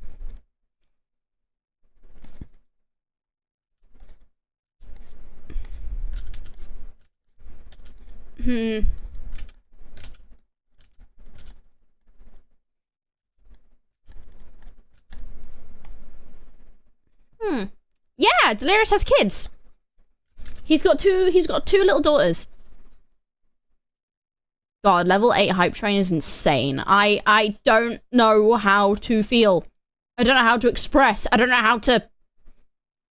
Yeah, Delirious has kids. He's got two little daughters. God, level 8 hype train is insane. I don't know how to feel. I don't know how to express. I don't know how to...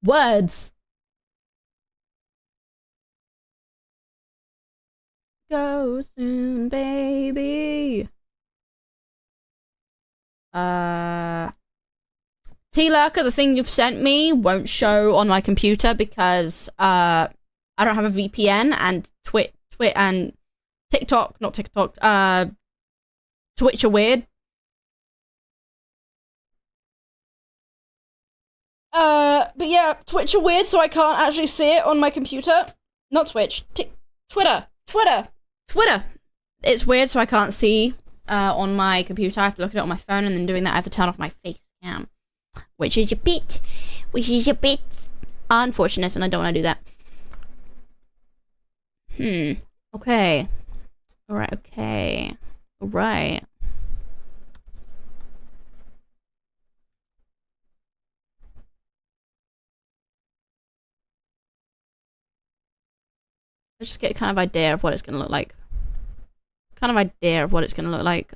Words. Go soon, baby. T-Lurker, the thing you've sent me won't show on my computer because I don't have a VPN and Twit and TikTok, not TikTok, Twitch are weird. But yeah, Twitch are weird, so I can't actually see it on my computer. Not Twitch, Twitter. It's weird, so I can't see on my computer. I have to look at it on my phone, and then doing that, I have to turn off my face cam. Which is a bit unfortunate, and I don't want to do that. Okay. Alright, okay. Alright. Let's just get kind of idea of what it's gonna look like.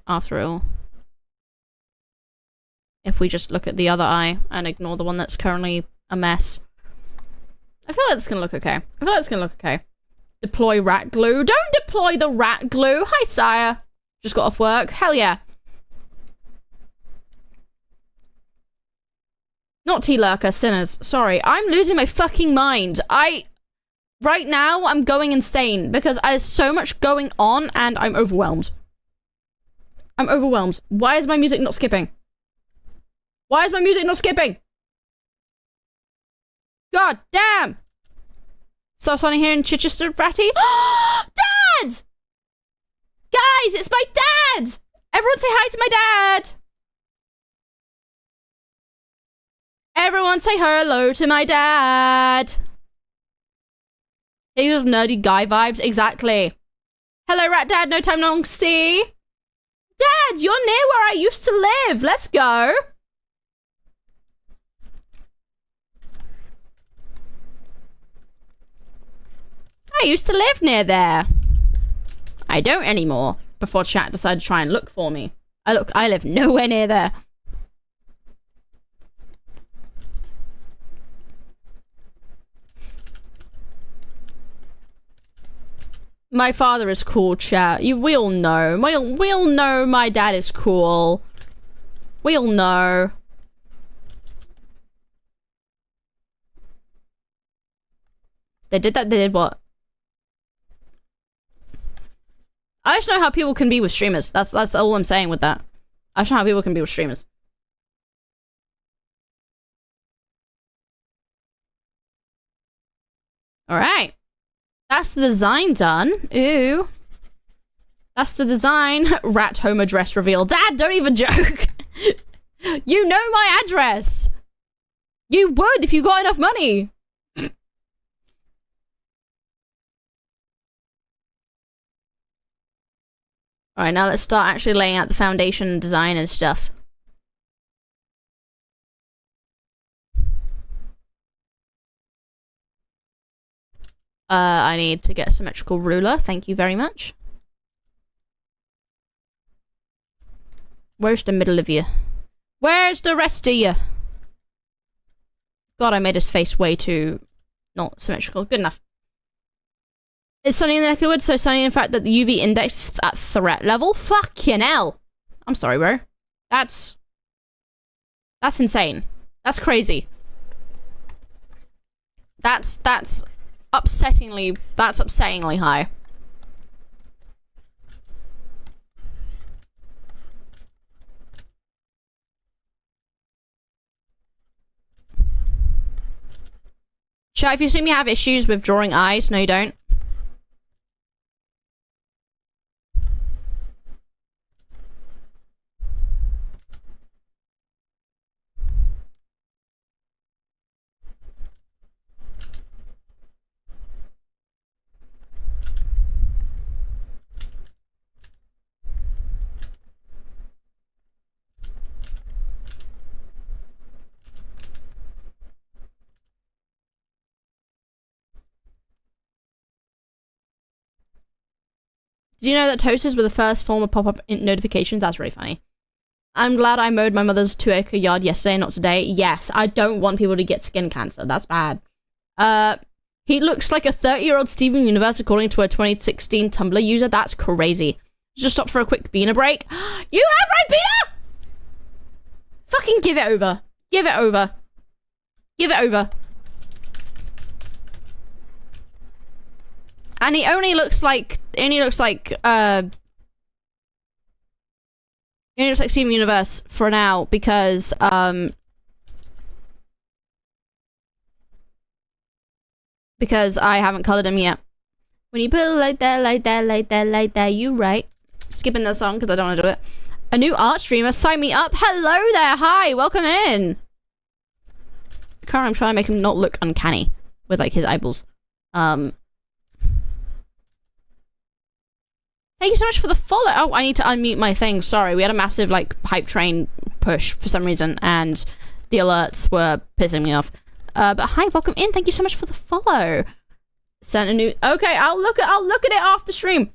After all. If we just look at the other eye and ignore the one that's currently a mess. I feel like it's gonna look okay. Deploy rat glue. Don't deploy the rat glue. Hi, sire. Just got off work. Hell yeah. Not T-Lurker, sinners. Sorry, I'm losing my fucking mind. Right now, I'm going insane because there's so much going on and I'm overwhelmed. Why is my music not skipping? God damn! Stop signing here in Chichester, Ratty. Dad! Guys, it's my dad! Everyone say hi to my dad! Everyone say hello to my dad! He has nerdy guy vibes, exactly. Hello, Rat Dad, no time long see. Dad, you're near where I used to live. Let's go. I used to live near there. I don't anymore. Before chat decided to try and look for me. I live nowhere near there. My father is cool, chat. We all know. We all know my dad is cool. We all know. They did that. They did what? I just know how people can be with streamers. That's all I'm saying with that. I just know how people can be with streamers. Alright. That's the design done. Ooh. That's the design. Rat home address reveal. Dad, don't even joke. You know my address. You would if you got enough money. Alright, now let's start actually laying out the foundation and design and stuff. I need to get a symmetrical ruler. Thank you very much. Where's the middle of you? Where's the rest of you? God, I made his face way too not symmetrical. Good enough. It's sunny in the neck of the woods, so sunny in fact that the UV index is at threat level? Fucking hell. I'm sorry, bro. That's insane. That's crazy. That's upsettingly high. Chat, if you see me have issues with drawing eyes, no you don't. Did you know that toasters were the first form of pop-up notifications? That's really funny. I'm glad I mowed my mother's 2-acre yard yesterday, not today. Yes, I don't want people to get skin cancer. That's bad. He looks like a 30-year-old Steven Universe according to a 2016 Tumblr user. That's crazy. Just stopped for a quick Beaner break. You have right, Beaner? Fucking give it over. Give it over. Give it over. And he only looks like Steven Universe for now because I haven't colored him yet. When you put it like that, you right. Skipping the song because I don't want to do it. A new art streamer, sign me up. Hello there, hi, welcome in. Currently, I'm trying to make him not look uncanny with like his eyeballs. Thank you so much for the follow. Oh, I need to unmute my thing. Sorry, we had a massive like hype train push for some reason, and the alerts were pissing me off. But hi, welcome in. Thank you so much for the follow. Sent a new. Okay, I'll look at it after stream.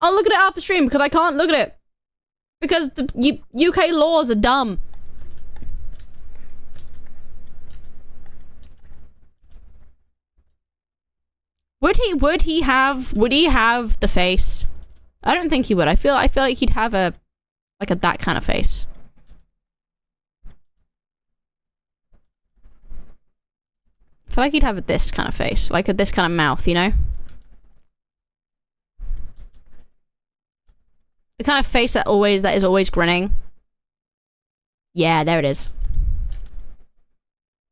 I'll look at it after stream because I can't look at it because the UK laws are dumb. Would he have the face? I don't think he would. I feel like he'd have that kind of face. I feel like he'd have this kind of face, like this kind of mouth, you know? The kind of face that is always grinning. Yeah, there it is.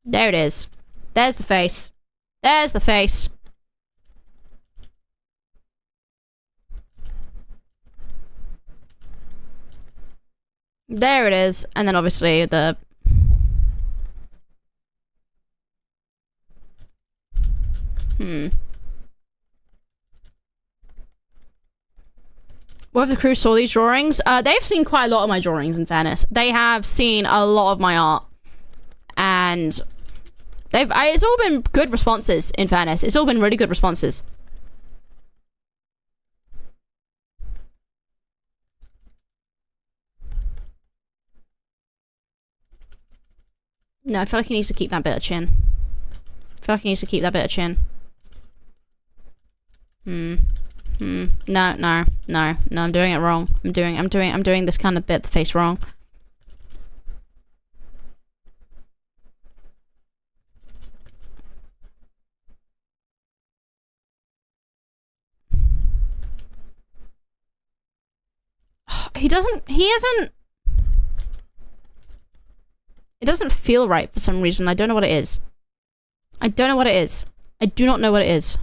There it is. There's the face. There's the face. There it is, and then obviously the... What if the crew saw these drawings? They've seen quite a lot of my drawings, in fairness. They have seen a lot of my art. And... it's all been good responses, in fairness. It's all been really good responses. No, I feel like he needs to keep that bit of chin. I feel like he needs to keep that bit of chin. No, I'm doing it wrong. I'm doing this kind of bit of the face wrong. It doesn't feel right for some reason. I don't know what it is. I don't know what it is. I do not know what it is.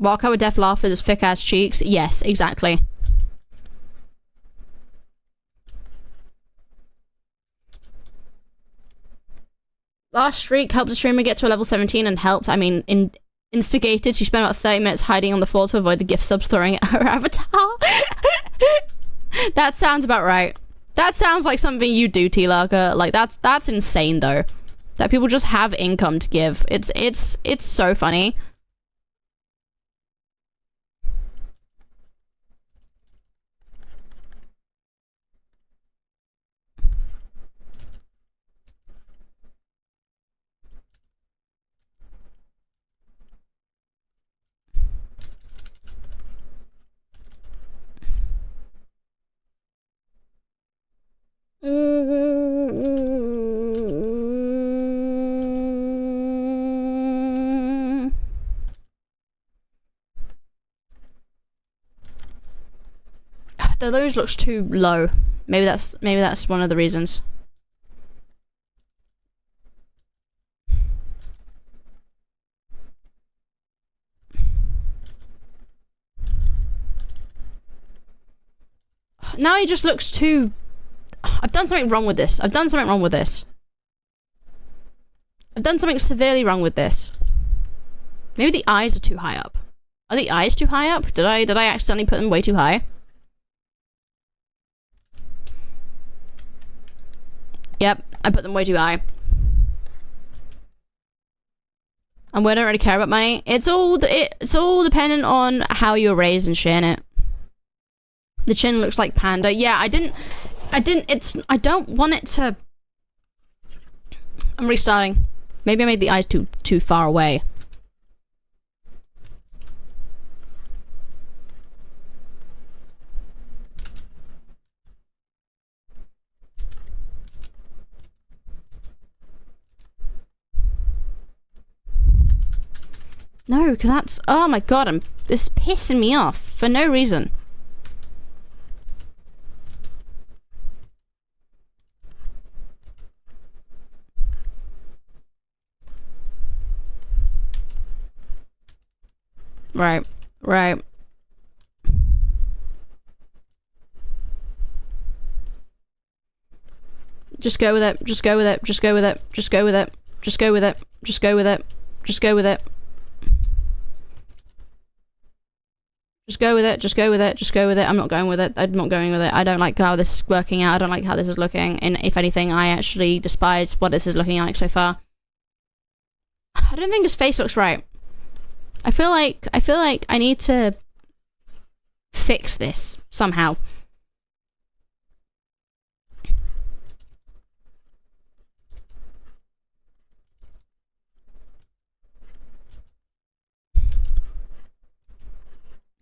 Walkout with deaf laughter, his thick ass cheeks. Yes, exactly. Last streak helped the streamer get to a level 17 and helped, I mean, instigated. She spent about 30 minutes hiding on the floor to avoid the gift subs throwing at her avatar. That sounds about right. That sounds like something you do, T-Larker. Like, that's insane, though. That people just have income to give. It's so funny. The lose looks too low. Maybe that's one of the reasons. Now he just looks too... I've done something wrong with this. I've done something wrong with this. I've done something severely wrong with this. Maybe the eyes are too high up. Are the eyes too high up? Did I accidentally put them way too high? Yep, I put them way too high. And we don't really care about money. It's all dependent on how you're raised and shit, innit? The chin looks like panda. Yeah, I don't want it to... I'm restarting. Maybe I made the eyes too far away. No, because that's... Oh my god, this is pissing me off for no reason. Right, right. Just go with it, just go with it, just go with it, just go with it, just go with it, just go with it, just go with it. Just go with it, just go with it, just go with it. I'm not going with it. I'm not going with it. I don't like how this is working out. I don't like how this is looking. And if anything, I actually despise what this is looking like so far. I don't think his face looks right. I feel like I need to fix this somehow.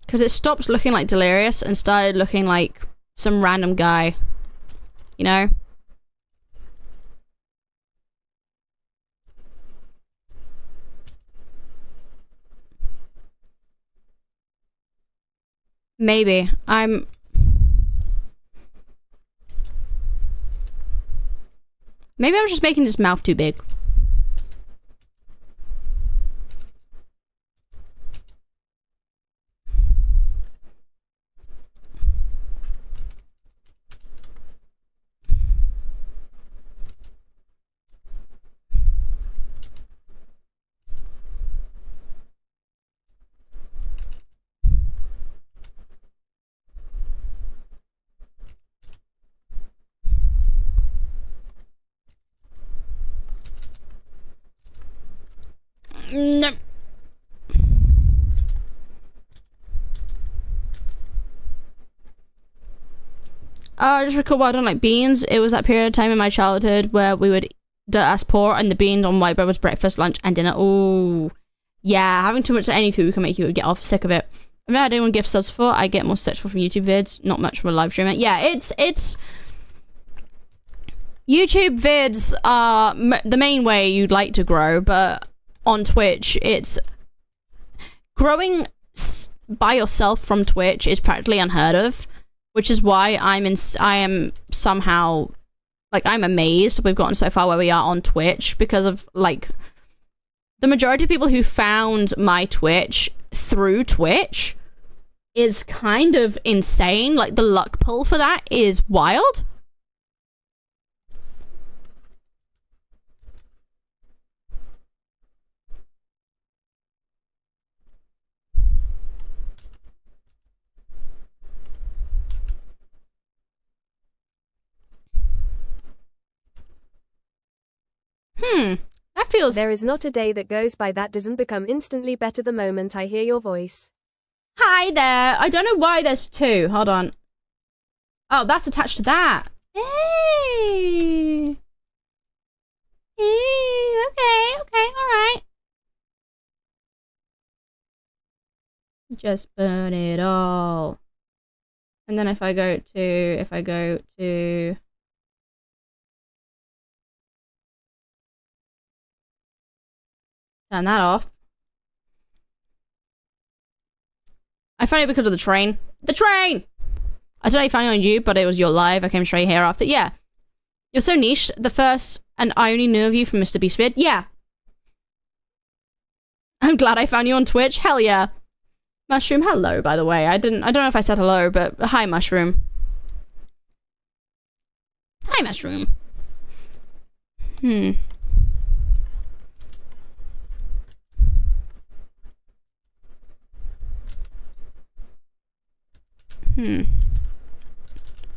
Because it stopped looking like Delirious and started looking like some random guy. You know? Maybe. Maybe I'm just making his mouth too big. No. Just recall why I don't like beans. It was that period of time in my childhood where we would eat as poor and the beans on my bread was breakfast, lunch, and dinner. Oh, yeah, having too much of any food can make you get off sick of it. I mean, I don't want gift subs for. I get more successful from YouTube vids, not much from a live streamer. Yeah, it's YouTube vids are the main way you'd like to grow, but on Twitch, it's growing by yourself from Twitch is practically unheard of, which is why I am somehow, like, I'm amazed we've gotten so far where we are on Twitch, because of, like, the majority of people who found my Twitch through Twitch is kind of insane. Like, the luck pull for that is wild. That feels... There is not a day that goes by that doesn't become instantly better the moment I hear your voice. Hi there. I don't know why there's two. Hold on. Oh, that's attached to that. Hey. Hey, okay, alright. Just burn it all. And then if I go to... Turn that off. I found it because of the train. The train! I don't know if I found it on you, but it was your live. I came straight here after. Yeah. You're so niche. The first, and I only knew of you from Mr. Beast vid. Yeah. I'm glad I found you on Twitch. Hell yeah. Mushroom, hello, by the way. I don't know if I said hello, but hi, Mushroom. Hi, Mushroom.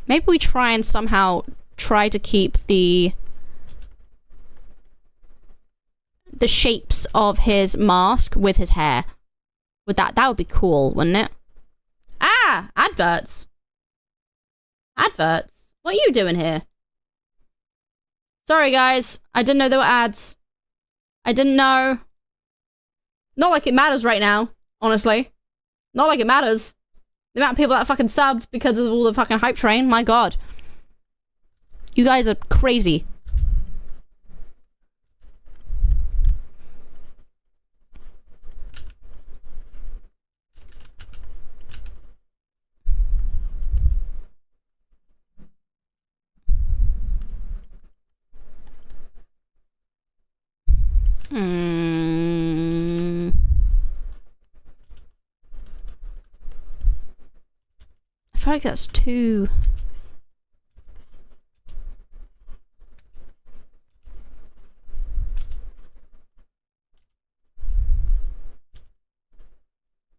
Maybe we try and somehow try to keep the shapes of his mask with his hair. With that would be cool, wouldn't it? Ah! Adverts! Adverts? What are you doing here? Sorry, guys. I didn't know there were ads. I didn't know. Not like it matters right now, honestly. Not like it matters. The amount of people that fucking subbed because of all the fucking hype train, my god. You guys are crazy. I feel like that's two.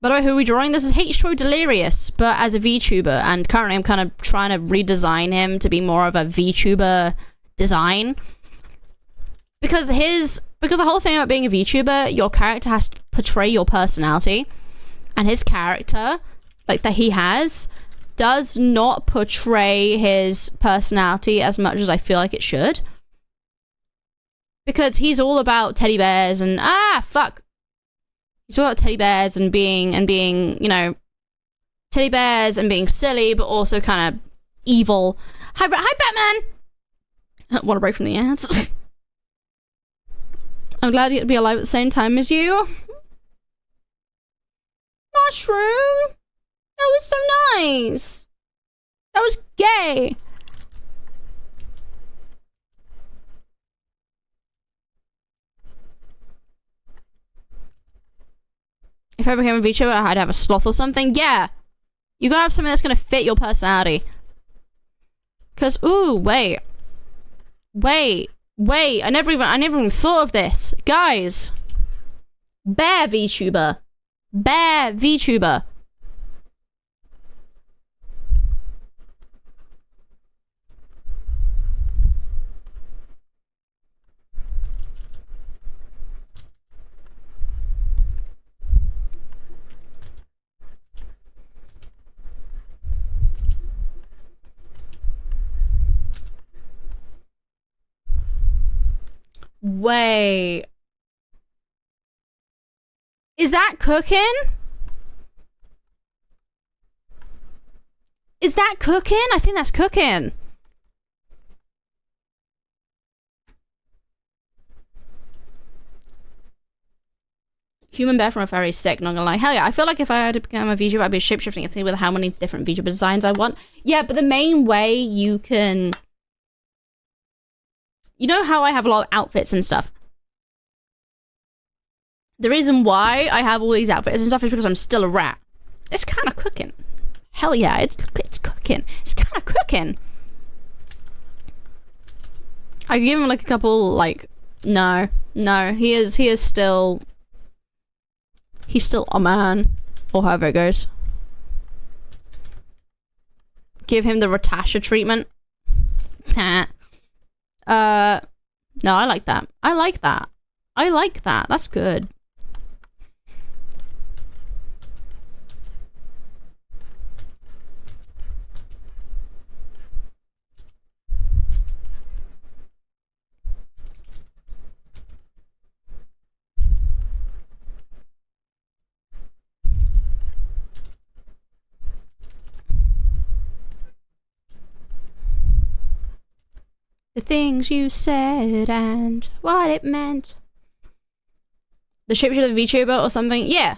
By the way, who are we drawing? This is H2O Delirious, but as a VTuber, and currently I'm kind of trying to redesign him to be more of a VTuber design. Because the whole thing about being a VTuber, your character has to portray your personality, and his character, like, that he has, does not portray his personality as much as I feel like it should. Because he's all about teddy bears and he's all about teddy bears and being, you know, teddy bears and being silly, but also kind of evil. Hi Batman! Want a break from the ads? I'm glad you to be alive at the same time as you. Mushroom! That was so nice. That was gay. If I became a VTuber, I'd have a sloth or something. Yeah. You gotta have something that's gonna fit your personality. Cause, ooh, wait. I never even thought of this. Guys. Bear VTuber. Bear VTuber. Wait. Is that cooking? Is that cooking? I think that's cooking. Human bear from a fairy is sick, not gonna lie. Hell yeah, I feel like if I had to become a VTuber, I'd be shapeshifting and see with how many different VTuber designs I want. Yeah, but the main way you can... You know how I have a lot of outfits and stuff? The reason why I have all these outfits and stuff is because I'm still a rat. It's kind of cooking. Hell yeah, it's cooking. It's kind of cooking. I give him like a couple, like... No, he is still... He's still a man. Or however it goes. Give him the Ratasha treatment. No, I like that. I like that. I like that. That's good. The things you said and what it meant. The shapeshifter VTuber or something? Yeah.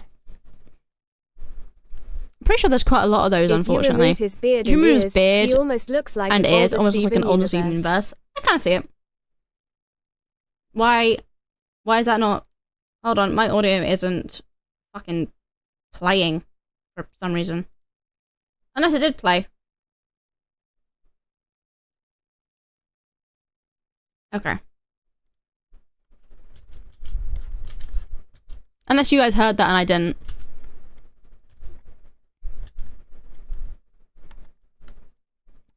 I'm pretty sure there's quite a lot of those, unfortunately. If you remove his beard, you remove his beard he almost looks like and an ears, older almost looks like an Steven older Steven Universe. Universe. I kind of see it. Why is that not... Hold on, my audio isn't fucking playing for some reason. Unless it did play. Okay. Unless you guys heard that and I didn't.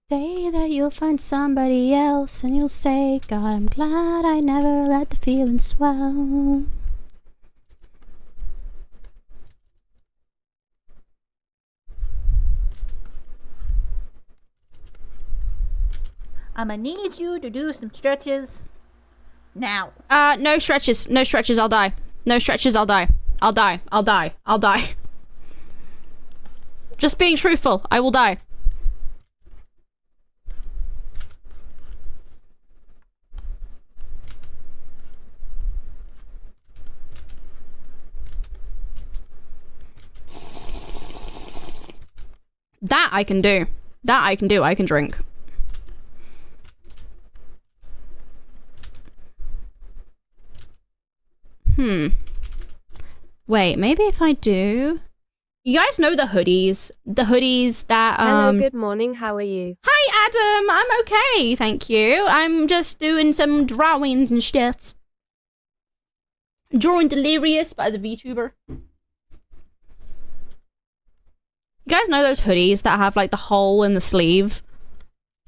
Say that you'll find somebody else and you'll say, God, I'm glad I never let the feeling swell. I'ma need you to do some stretches now. No stretches. No stretches, I'll die. No stretches, I'll die. I'll die. I'll die. I'll die. Just being truthful, I will die. That I can do. That I can do. I can drink. Wait, maybe if I do... You guys know the hoodies? The hoodies that, Hello, good morning, how are you? Hi, Adam! I'm okay, thank you. I'm just doing some drawings and shit. Drawing Delirious, but as a VTuber. You guys know those hoodies that have, like, the hole in the sleeve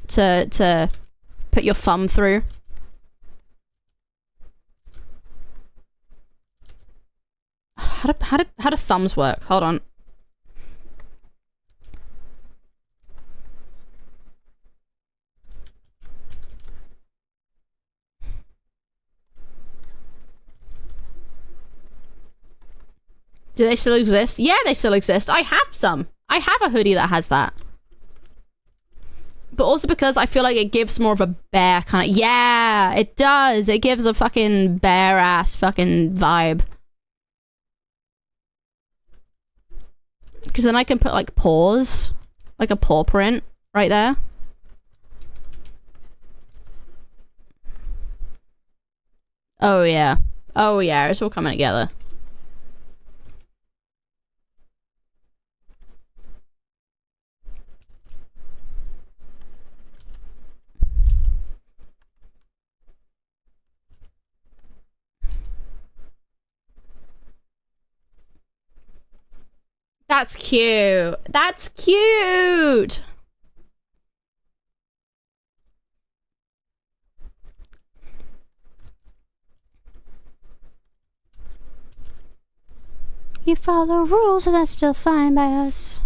to put your thumb through? How do thumbs work? Hold on. Do they still exist? Yeah, they still exist. I have some. I have a hoodie that has that. But also because I feel like it gives more of a bear kind of... Yeah, it does. It gives a fucking bear-ass fucking vibe. Because then I can put, like, paws. Like a paw print right there. Oh, yeah. Oh, yeah. It's all coming together. That's cute. That's cute. You follow rules and that's still fine by us.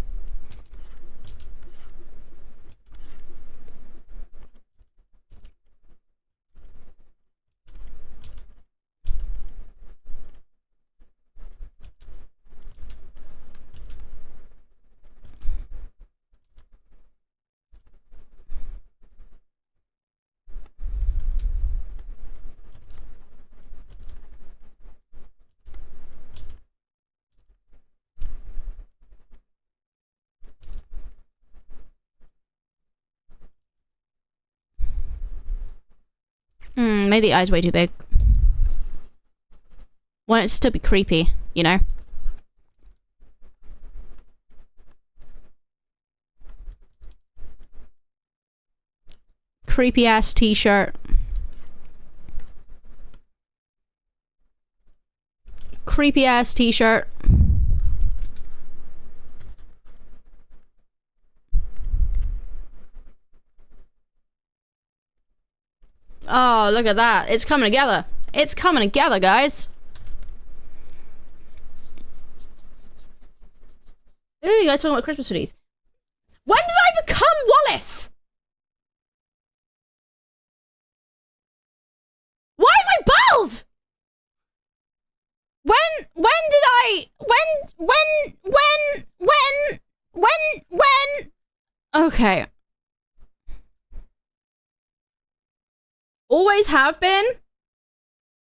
made the eyes way too big. Want it to still be creepy, you know? Creepy ass t-shirt. Creepy ass t-shirt. Oh, look at that. It's coming together. It's coming together, guys. Ooh, you guys talking about Christmas hoodies. When did I become Wallace? Why am I bald? When did I... When... Okay. Always have been?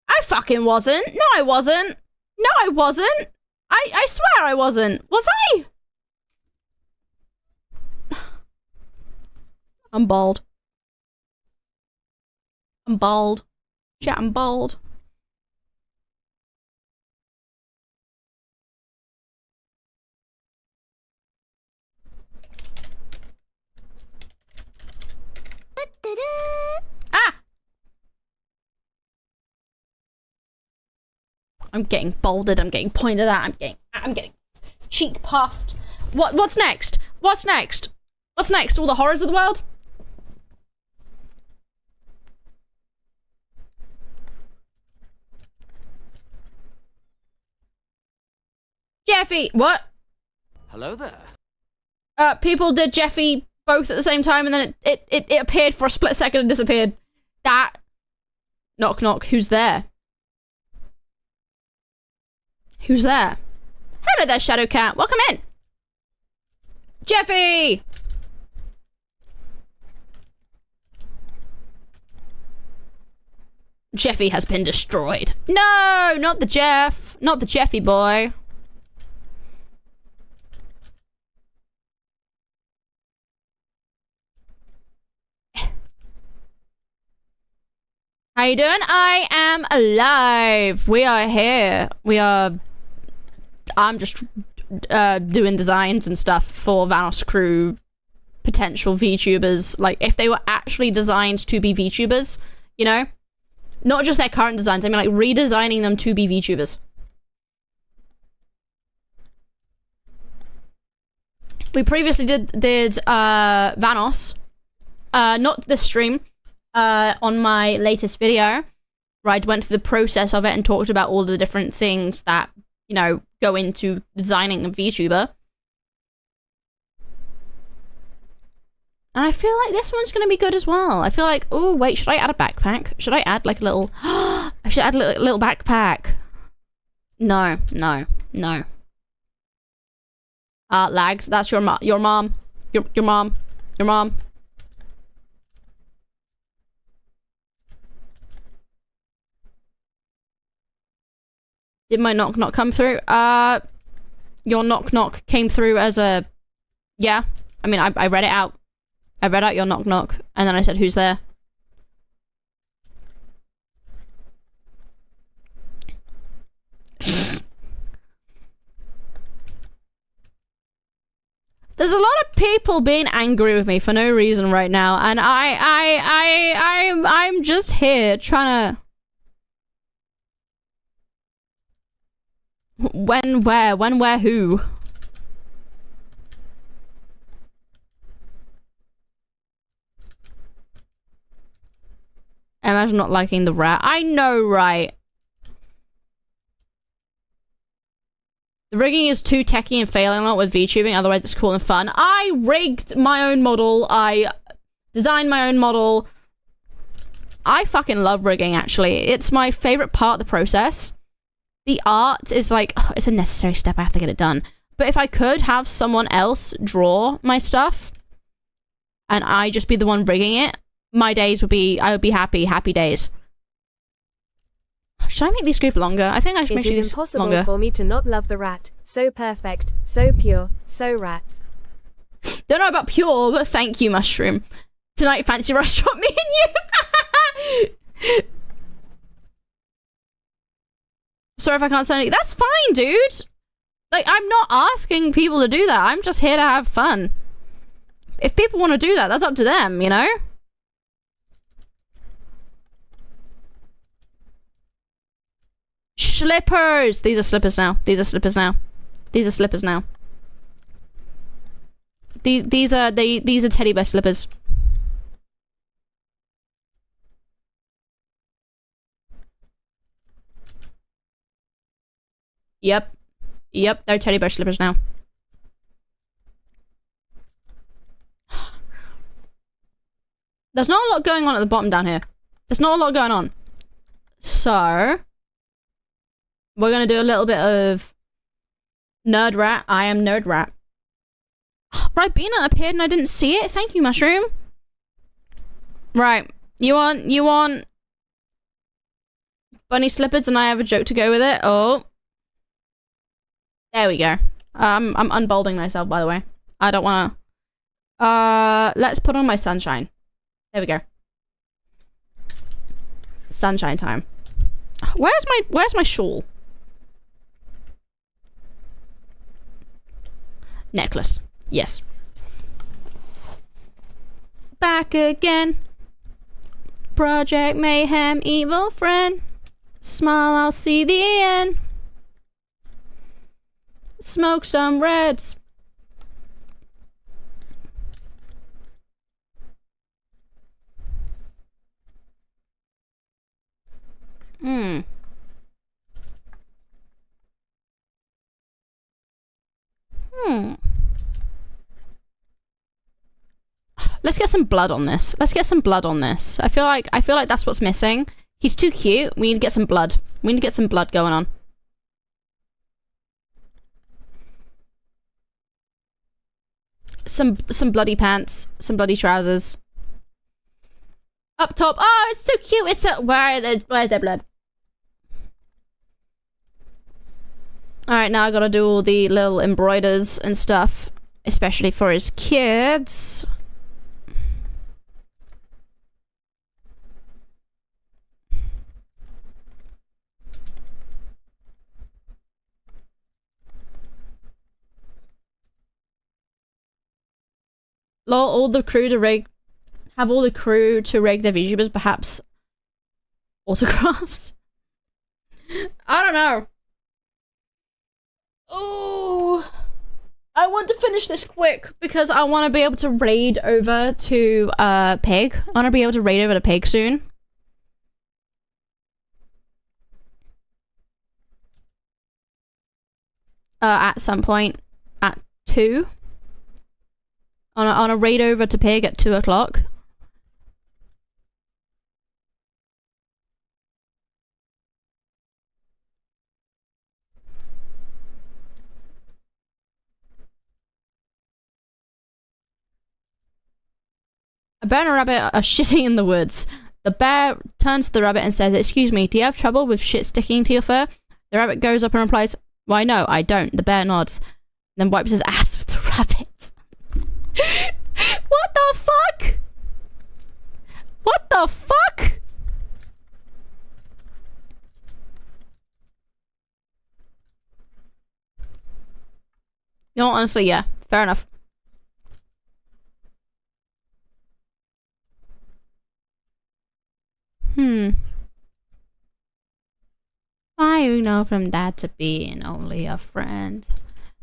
I fucking wasn't. No, I wasn't. No, I wasn't. I swear I wasn't. Was I? I'm bald. I'm bald. Chat, I'm bald. Ah! I'm getting balded, I'm getting pointed at, I'm getting cheek puffed. What's next? What's next? What's next? All the horrors of the world? Jeffy, what? Hello there. People did Jeffy both at the same time and then it appeared for a split second and disappeared. That. Knock knock, who's there? Who's there? Hello there, Shadow Cat. Welcome in. Jeffy! Jeffy has been destroyed. No, not the Jeff. Not the Jeffy boy. How you doing? I am alive. We are here. I'm just doing designs and stuff for Vanoss crew potential VTubers. Like, if they were actually designed to be VTubers, you know? Not just their current designs, I mean, like, redesigning them to be VTubers. We previously did Vanoss. Not this stream. On my latest video, where I went through the process of it and talked about all the different things that, you know, go into designing a VTuber. And I feel like this one's going to be good as well. I feel like, oh, wait, should I add a backpack? Should I add, like, a little... I should add a little backpack. No. Lags, that's your mom. Your mom. Did my knock knock come through? Your knock knock came through as a... Yeah. I mean, I read it out. I read out your knock knock, and then I said, who's there? There's a lot of people being angry with me for no reason right now, and I'm just here trying to... When, where, who? Imagine not liking the rat. I know, right? The rigging is too techie and failing a lot with VTubing, otherwise it's cool and fun. I rigged my own model. I designed my own model. I fucking love rigging, actually. It's my favorite part of the process. The art is like, oh, it's a necessary step. I have to get it done. But if I could have someone else draw my stuff and I just be the one rigging it, my days would be, I would be happy days. Should I make these group longer? I think I should make these longer. It is impossible for me to not love the rat. So perfect, so pure, so rat. Don't know about pure, but thank you, Mushroom. Tonight, fancy restaurant, me and you. Sorry if I can't send it. That's fine, dude. Like, I'm not asking people to do that. I'm just here to have fun. If people want to do that, that's up to them, you know? Slippers! These are slippers now. These are slippers now. These are slippers now. These are teddy bear slippers. Yep. Yep, they're teddy bear slippers now. There's not a lot going on at the bottom down here. There's not a lot going on. So, we're gonna do a little bit of nerd rat. I am nerd rat. Ribena appeared and I didn't see it. Thank you, mushroom. Right, you want bunny slippers and I have a joke to go with it. Oh. There we go. I'm unbolding myself, by the way. I don't wanna... let's put on my sunshine. There we go. Sunshine time. Where's my shawl? Necklace. Yes. Back again. Project Mayhem, evil friend. Smile, I'll see the end. Smoke some reds. Let's get some blood on this. Let's get some blood on this. I feel like that's what's missing. He's too cute. We need to get some blood. We need to get some blood going on. Some bloody pants. Some bloody trousers. Up top. Oh, it's so cute. It's so... Where's their blood? Alright, now I gotta do all the little embroiders and stuff. Especially for his kids. All the crew to rig... Have all the crew to rig their VTubers, perhaps autographs? I don't know. Oh, I want to finish this quick because I want to be able to raid over to Pig. I want to be able to raid over to Pig soon. At some point at 2. On a raid over to Pig at 2 o'clock. A bear and a rabbit are shitting in the woods. The bear turns to the rabbit and says, "Excuse me, do you have trouble with shit sticking to your fur?" The rabbit goes up and replies, "Why no, I don't." The bear nods, then wipes his ass with the rabbit. What the fuck? What the fuck? No, honestly, yeah. Fair enough. How do you know from that to being only a friend?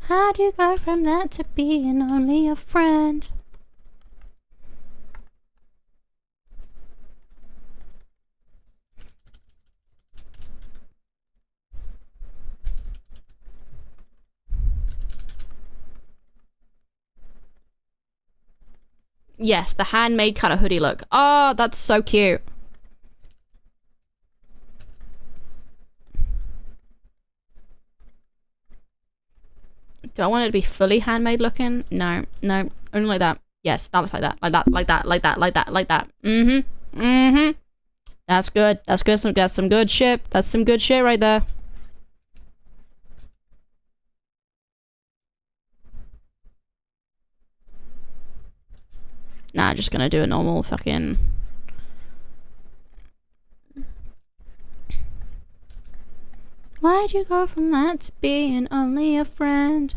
How do you go from that to being only a friend? Yes, the handmade kind of hoodie look. Oh, that's so cute. Do I want it to be fully handmade looking? No, no, only like that. Yes, that looks like that, like that, like that, like that, like that, like that. That's good. That's good. That's some good shit. That's some good shit right there. Nah, just gonna do a normal fucking... Why'd you go from that to being only a friend?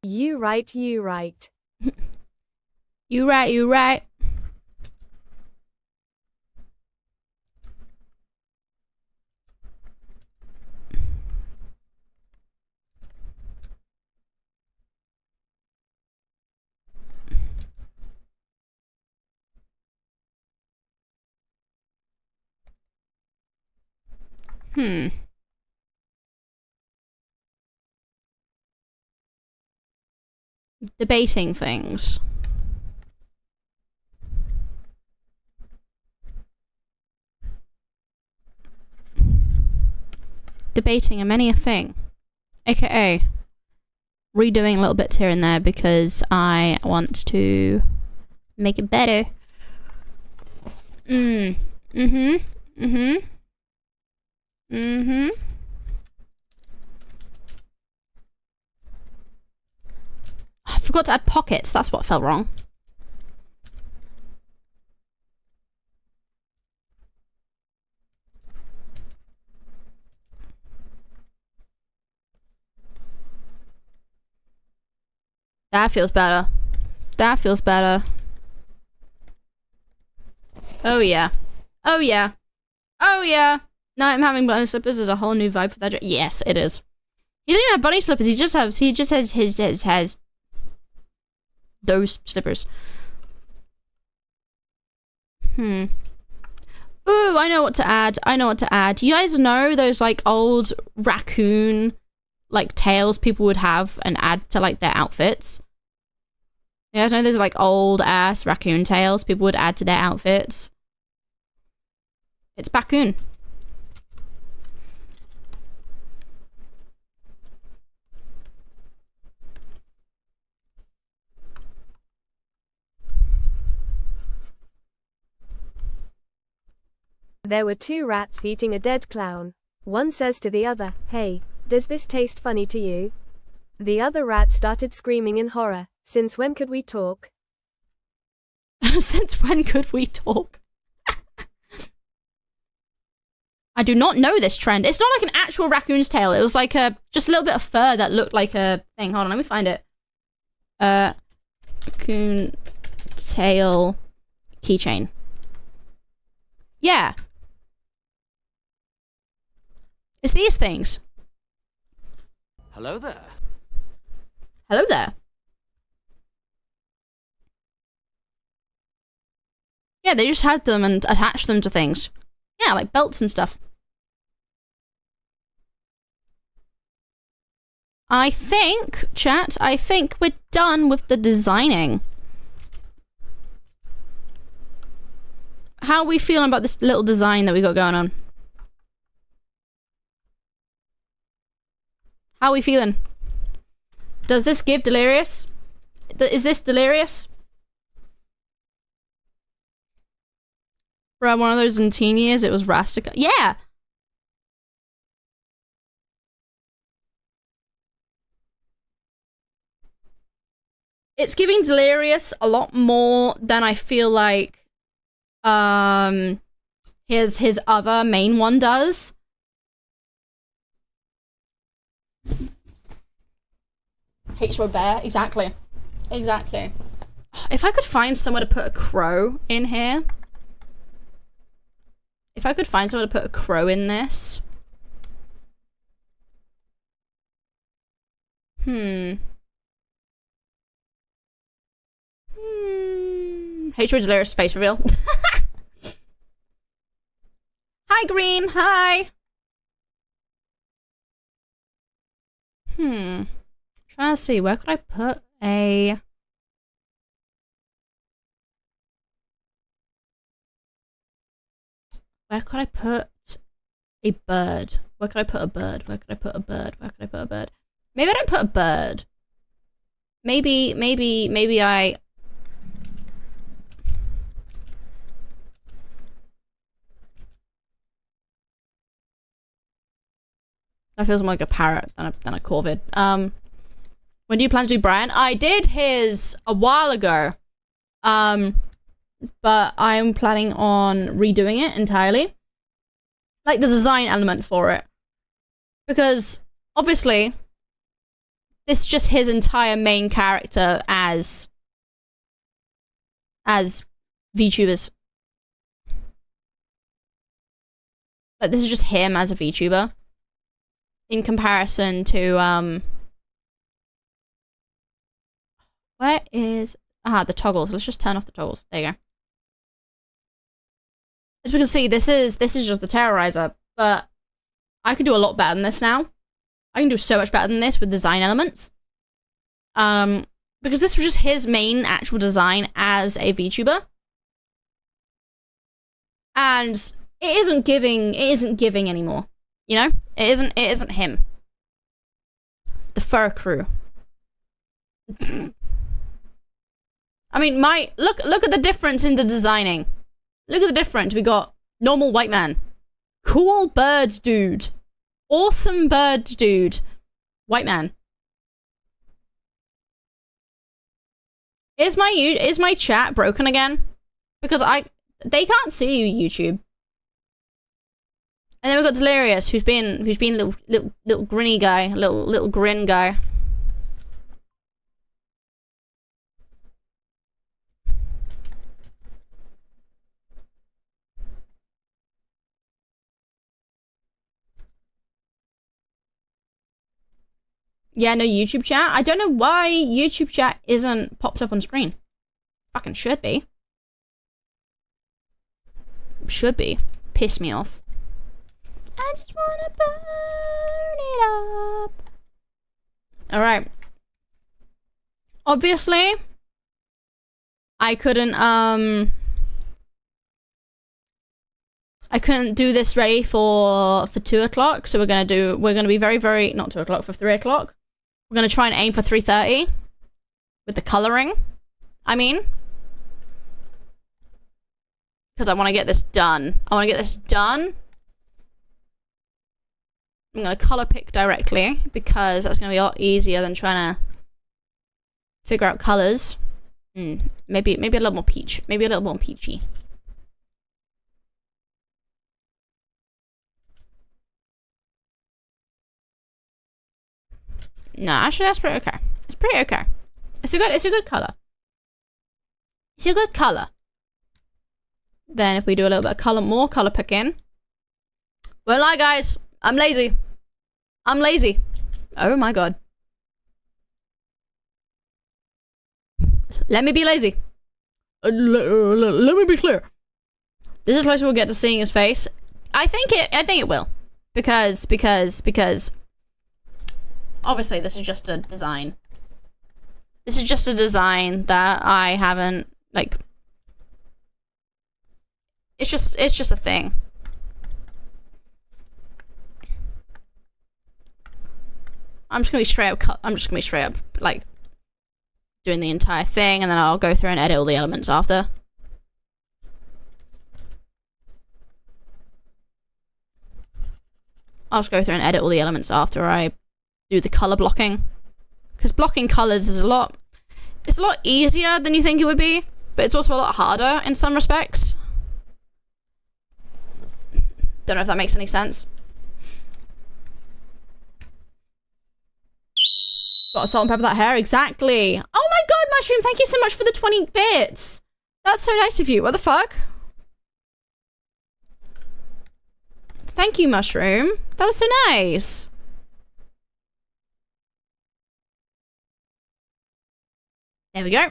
You right, you right. You right, you right. Debating things. Debating a many a thing. AKA redoing little bits here and there because I want to make it better. I forgot to add pockets. That's what felt wrong. That feels better. That feels better. Oh yeah. Oh yeah. Oh yeah. Now I'm having bunny slippers is a whole new vibe for that. Yes, it is. He doesn't even have bunny slippers. He just has those slippers. Ooh, I know what to add. I know what to add. You guys know those like old raccoon like tails people would have and add to like their outfits? You guys know those like old ass raccoon tails people would add to their outfits? It's raccoon. There were two rats eating a dead clown. One says to the other, "Hey, does this taste funny to you?" The other rat started screaming in horror. "Since when could we talk?" Since when could we talk? I do not know this trend. It's not like an actual raccoon's tail. It was like just a little bit of fur that looked like a thing. Hold on, let me find it. Raccoon tail keychain. Yeah. It's these things. Hello there. Hello there. Yeah, they just had them and attached them to things. Yeah, like belts and stuff. I think, chat, I think we're done with the designing. How are we feeling about this little design that we got going on? How are we feeling? Does this give Delirious? Is this Delirious? For one of those in teen years, it was Rastica. Yeah! It's giving Delirious a lot more than I feel like his other main one does. H2O bear, exactly. Exactly. If I could find somewhere to put a crow in here. If I could find somewhere to put a crow in this. H2O Delirious face reveal. Hi, Green. Hi. Trying to see, where could I put a... Where could I put a bird? Where could I put a bird? Where could I put a bird? Where could I put a bird? Maybe I don't put a bird. Maybe I... That feels more like a parrot than a corvid. When do you plan to do Brian? I did his a while ago. But I'm planning on redoing it entirely. Like the design element for it. Because, obviously, this is just his entire main character as VTubers. Like, this is just him as a VTuber. In comparison to, where is... the toggles. Let's just turn off the toggles. There you go. As we can see, this is just the Terrorizer, but I can do a lot better than this now. I can do so much better than this with design elements. Because this was just his main actual design as a VTuber. And it isn't giving anymore. You know? It isn't him. The fur crew. I mean, look at the difference in the designing. Look at the difference. We got normal white man, cool bird dude, awesome bird dude, white man. Is my chat broken again? Because they can't see you, YouTube. And then we've got Delirious, who's been little grinny guy, little grin guy. Yeah, no YouTube chat. I don't know why YouTube chat isn't popped up on screen. Fucking should be. Should be. Piss me off. I just wanna burn it up. Alright. Obviously, I couldn't do this ready for 2 o'clock, so we're gonna be very, not 2 o'clock, for 3 o'clock. We're gonna try and aim for 3:30 with the coloring. I mean, because I want to get this done. I'm gonna color pick directly because that's gonna be a lot easier than trying to figure out colors. Maybe a little more peach. Maybe a little more peachy. No, actually that's pretty okay. It's pretty okay. It's a good color. It's a good color. Then if we do a little bit of more color picking. Won't lie, guys. I'm lazy. Oh my god. Let me be lazy. Let me be clear. This is close we'll get to seeing his face. I think it will. Because obviously this is just a design. This is just a design that I haven't, like, it's just a thing. I'm just gonna be straight up like doing the entire thing, and then I'll go through and edit all the elements after. I'll just go through and edit all the elements after I do the color blocking, because blocking colors is a lot easier than you think it would be, but it's also a lot harder in some respects. Don't know if that makes any sense. Got salt and pepper that hair, exactly. Oh my god, Mushroom, thank you so much for the 20 bits. That's so nice of you. What the fuck? Thank you, Mushroom. That was so nice. There we go.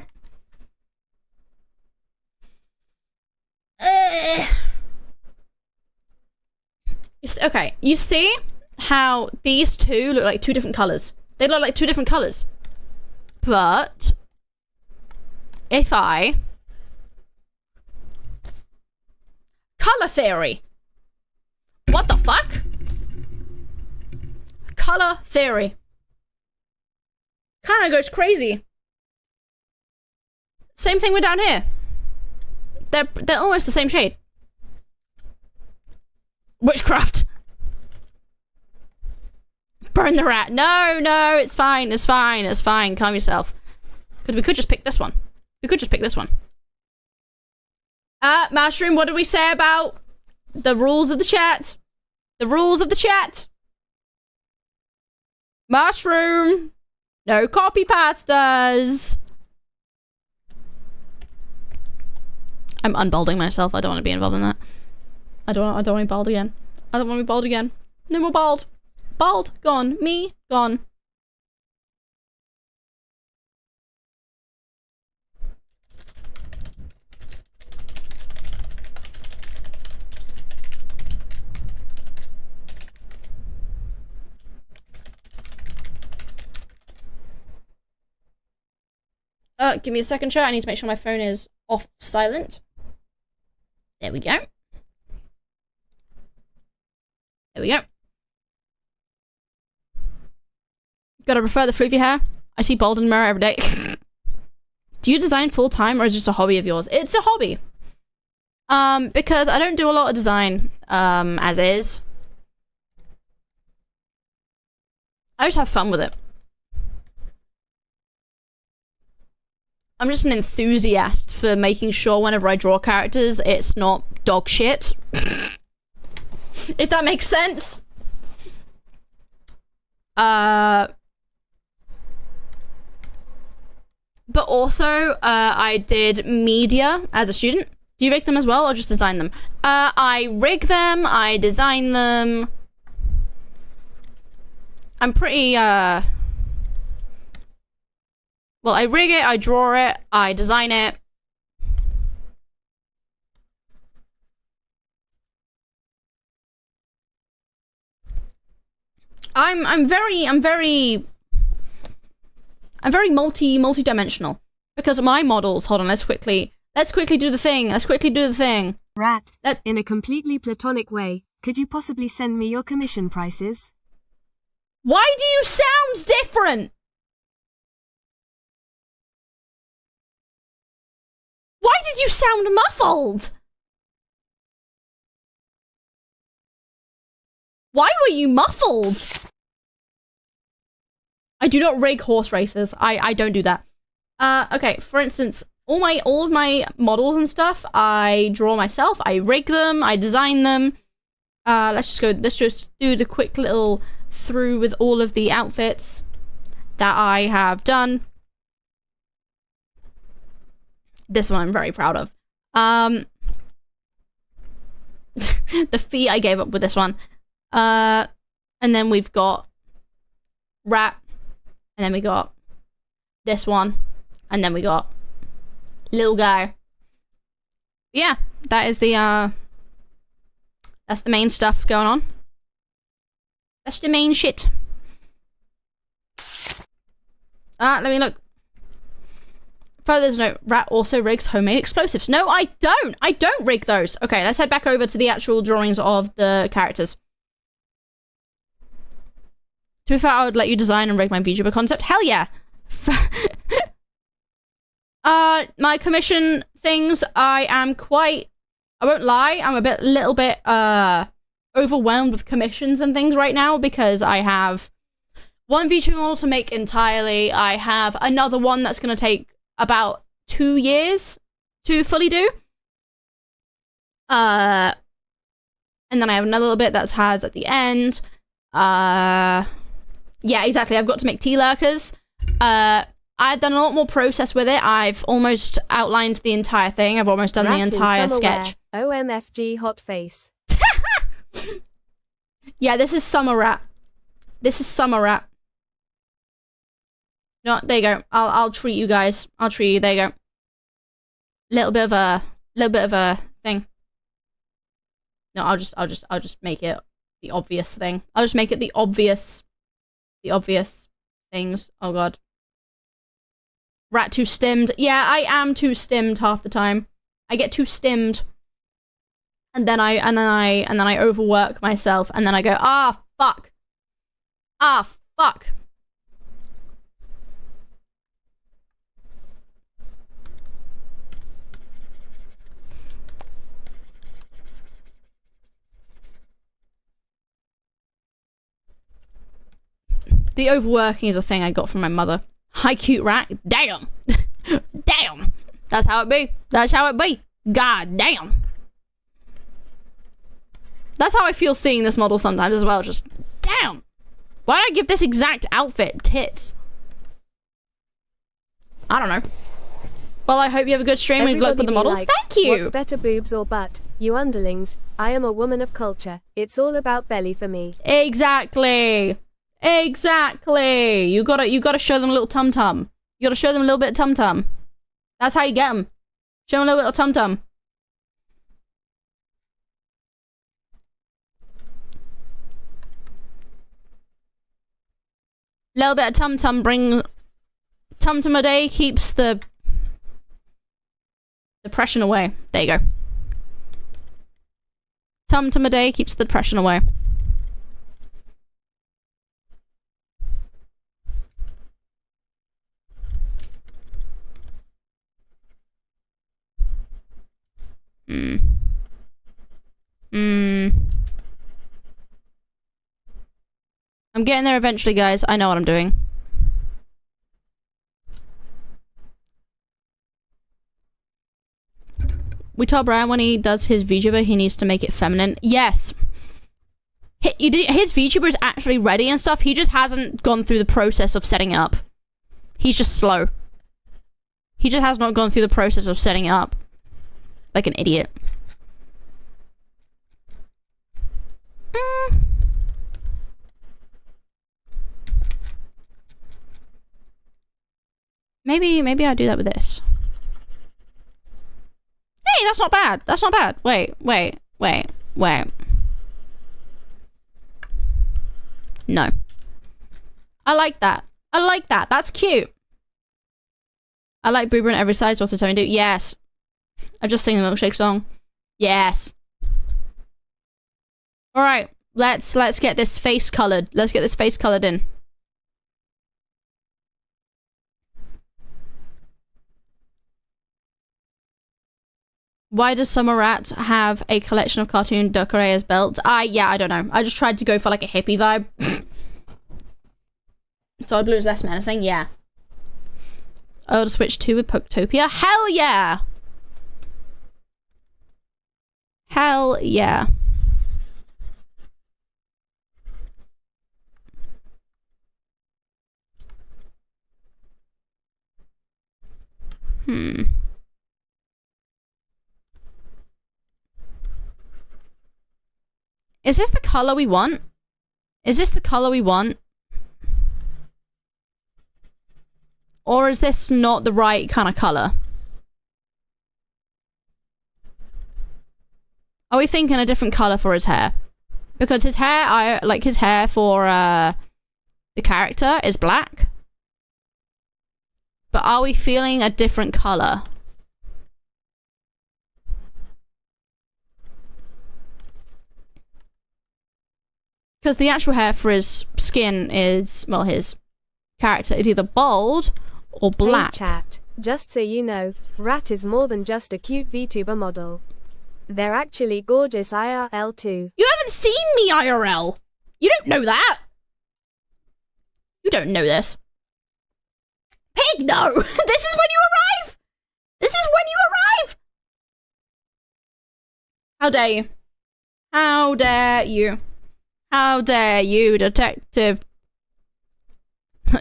Okay, you see how these two look like two different colors? They look like two different colors. But if I color theory. What the fuck? Color theory. Kind of goes crazy. Same thing with down here. They're almost the same shade. Witchcraft. Burn the rat. No, no, it's fine. It's fine. It's fine. Calm yourself. Because we could just pick this one. We could just pick this one. Mushroom, what did we say about the rules of the chat? The rules of the chat. Mushroom. No copy pastas. I'm unbalding myself. I don't want to be involved in that. I don't want to be bald again. I don't want to be bald again. No more bald. Bald. Gone. Me. Gone. Give me a second, chat. I need to make sure my phone is off silent. There we go. There we go. Gotta prefer the floofy hair. I see bald in the mirror every day. Do you design full time or is it just a hobby of yours? It's a hobby. Because I don't do a lot of design, as is. I just have fun with it. I'm just an enthusiast for making sure whenever I draw characters, it's not dog shit. If that makes sense. But also, I did media as a student. Do you rig them as well or just design them? I rig them, I design them. I'm pretty, well, I rig it, I draw it, I design it. I'm very multi-dimensional because my models, hold on, let's quickly do the thing. Rat, in a completely platonic way, could you possibly send me your commission prices? Why do you sound different? Why did you sound muffled? Why were you muffled? I do not rig horse races. I don't do that. Okay, for instance, all of my models and stuff, I draw myself, I rig them, I design them. Let's just do the quick little through with all of the outfits that I have done. This one I'm very proud of. The fee I gave up with this one. And then we've got Rat, and then we got this one, and then we got Little Guy. Yeah, that is the that's the main stuff going on. That's the main shit. Let me look. Further note, Rat also rigs homemade explosives. No, I don't. I don't rig those. Okay, let's head back over to the actual drawings of the characters. To be fair, I would let you design and rig my VTuber concept. Hell yeah. My commission things, I won't lie, I'm a little bit overwhelmed with commissions and things right now because I have one VTuber model to make entirely. I have another one that's going to take about 2 years to fully do. And then I have another little bit that has at the end. Yeah, exactly. I've got to make T-lurkers. I've done a lot more process with it. I've almost outlined the entire thing. I've almost done the entire sketch. OMFG hot face. Yeah, this is Summer Rat. This is Summer Rat. No, there you go. I'll treat you guys. I'll treat you. There you go. Little bit of a thing. No, I'll just make it the obvious thing. I'll just make it the obvious things. Oh god. Rat too stimmed. Yeah, I am too stimmed half the time. I get too stimmed. And then I overwork myself and then I go, ah fuck. Ah fuck. The overworking is a thing I got from my mother. Hi, cute rat. Damn. Damn. That's how it be. That's how it be. God damn. That's how I feel seeing this model sometimes as well. Just, damn. Why did I give this exact outfit tits? I don't know. Well, I hope you have a good stream and good luck with the models. Like, thank you. What's better, boobs or butt? You underlings. I am a woman of culture. It's all about belly for me. Exactly. Exactly. You gotta show them a little tum tum. You gotta show them a little bit of tum tum. That's how you get them. Show them a little bit of tum tum. Little bit of tum tum bring tum tum a day keeps the depression away. There you go. Tum tum a day keeps the depression away. I'm getting there eventually, guys. I know what I'm doing. We told Brian when he does his VTuber, he needs to make it feminine. Yes. His VTuber is actually ready and stuff. He just hasn't gone through the process of setting it up. He's just slow. He just has not gone through the process of setting it up. Like an idiot. Maybe I do that with this. Hey, that's not bad. That's not bad. Wait. No. I like that. I like that. That's cute. I like Boober on every side. What's the Tony do? Yes. I just sing the milkshake song. Yes. Alright. Let's get this face colored. Let's get this face colored in. Why does Summer Rat have a collection of cartoon Duckerea's belts? Yeah, I don't know. I just tried to go for like a hippie vibe. Solid Blue is less menacing, yeah. Oh, to Switch 2 with Poketopia? Hell yeah! Hell yeah. Is this the color we want? Is this the color we want? Or is this not the right kind of color? Are we thinking a different color for his hair? Because his hair, his hair for the character is black. But are we feeling a different color? Because the actual hair for his skin is, well, his character is either bald or black. Hey chat, just so you know, Rat is more than just a cute VTuber model. They're actually gorgeous IRL too. You haven't seen me IRL. You don't know that. You don't know this. Pig, no. This is when you arrive. This is when you arrive. How dare you? How dare you? How dare you, detective?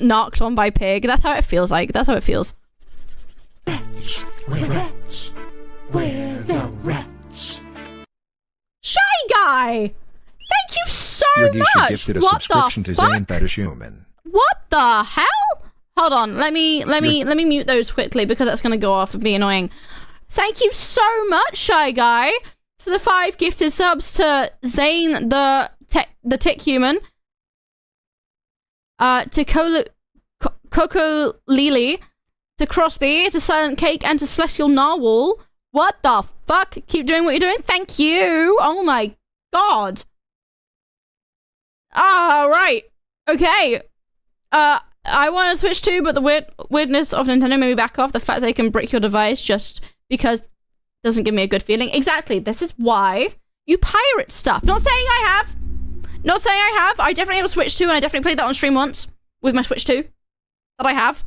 Knocked on by pig. That's how it feels like. That's how it feels. Rats, we're rats. We're the rats. Shy Guy! Thank you so Yogi much! gifted a What subscription the to Zane fuck? Fetish Human. What the hell? Hold on, let me mute those quickly because that's gonna go off and be annoying. Thank you so much, Shy Guy, for the 5 gifted subs to Zane the Tick Human, to Coco Lily, to Crosby, to Silent Cake, and to Celestial Narwhal. What the fuck? Keep doing what you're doing. Thank you. Oh my god. Right. Okay. I want to Switch too, but the weirdness of Nintendo made me back off. The fact they can brick your device just because doesn't give me a good feeling. Exactly. This is why you pirate stuff. Not saying I have. Not saying I have. I definitely have a Switch 2 and I definitely played that on stream once. with my Switch 2 that I have.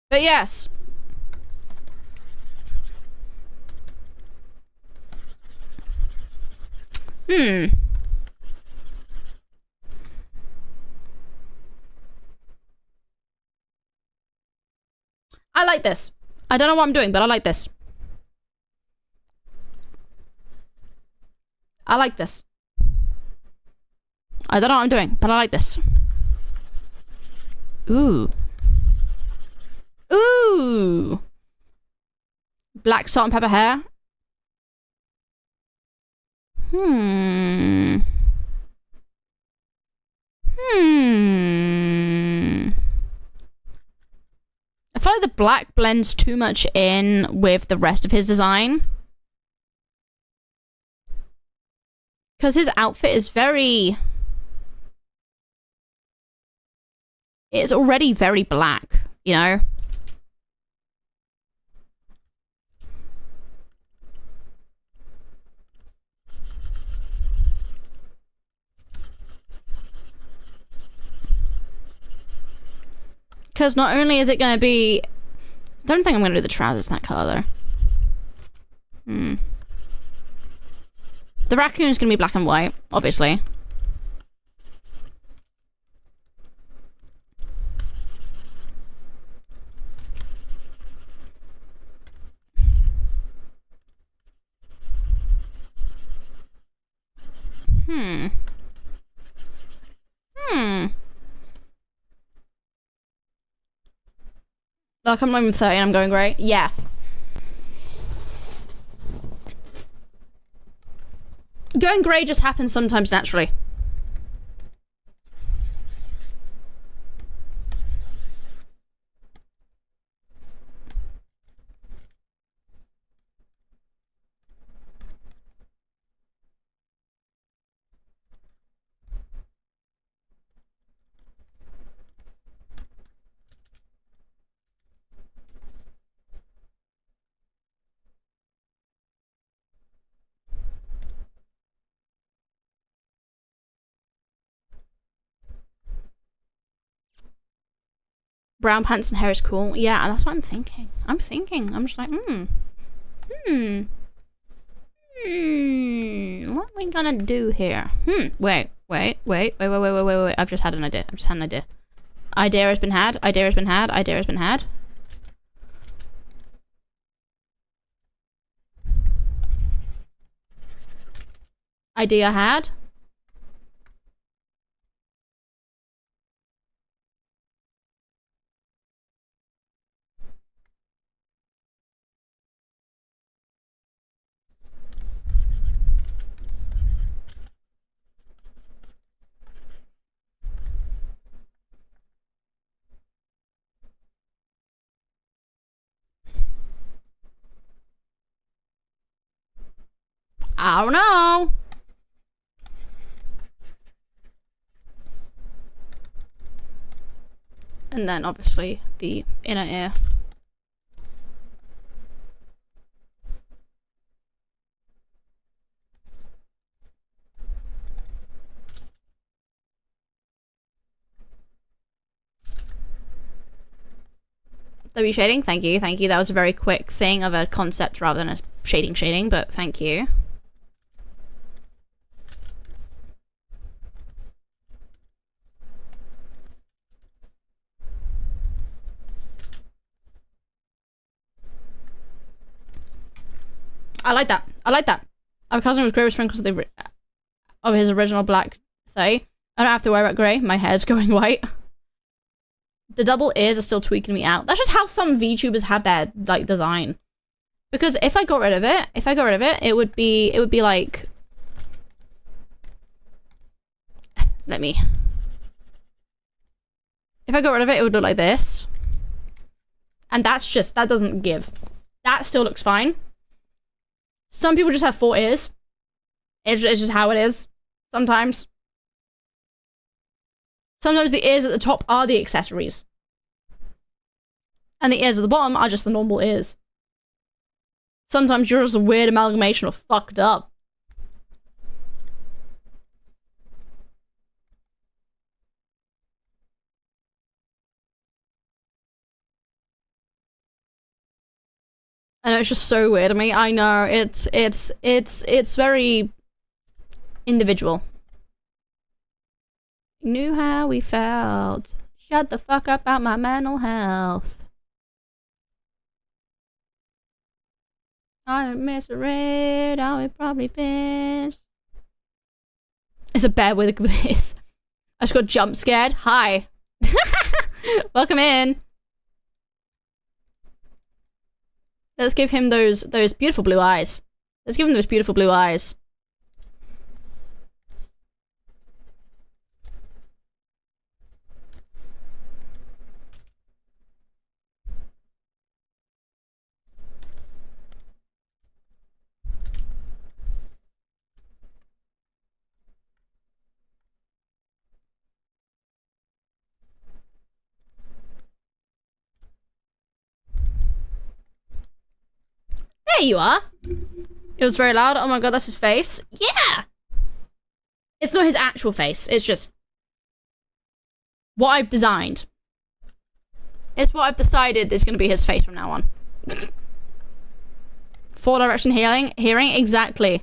But yes. I like this. I don't know what I'm doing, but I like this. I like this. I don't know what I'm doing, but I like this. Ooh. Ooh. Black salt and pepper hair. I feel like the black blends too much in with the rest of his design. Because his outfit is very... It's already very black, you know? Because not only is it going to be... I don't think I'm going to do the trousers that colour, though. The raccoon is going to be black and white, obviously. Like, I'm not even 30 and I'm going grey. Yeah. Going grey just happens sometimes naturally. Brown pants and hair is cool. Yeah, that's what I'm thinking. I'm just like, what are we gonna do here? Wait. I've just had an idea. Idea has been had. Idea had. I don't know. And then obviously the inner ear. W shading, thank you. That was a very quick thing of a concept rather than a shading, but thank you. I like that. Our cousin was grey with sprinkles of his original black 30. I don't have to wear it grey. My hair's going white. The double ears are still tweaking me out. That's just how some VTubers have their like design. Because if I got rid of it, it would be like if I got rid of it, it would look like this. And that doesn't give. That still looks fine. Some people just have 4 ears. It's just how it is. Sometimes. Sometimes the ears at the top are the accessories. And the ears at the bottom are just the normal ears. Sometimes you're just a weird amalgamation of fucked up. know, it's just so weird to me. I know, it's very individual. Knew how we felt. Shut the fuck up about my mental health. I don't miss a red, I would probably piss. It's a bear with this. I just got jump scared. Hi. Welcome in. Let's give him those beautiful blue eyes. Let's give him those beautiful blue eyes. There you are. It was very loud. Oh my god, that's his face. Yeah! It's not his actual face. It's just what I've designed. It's what I've decided is going to be his face from now on. Four direction hearing, exactly.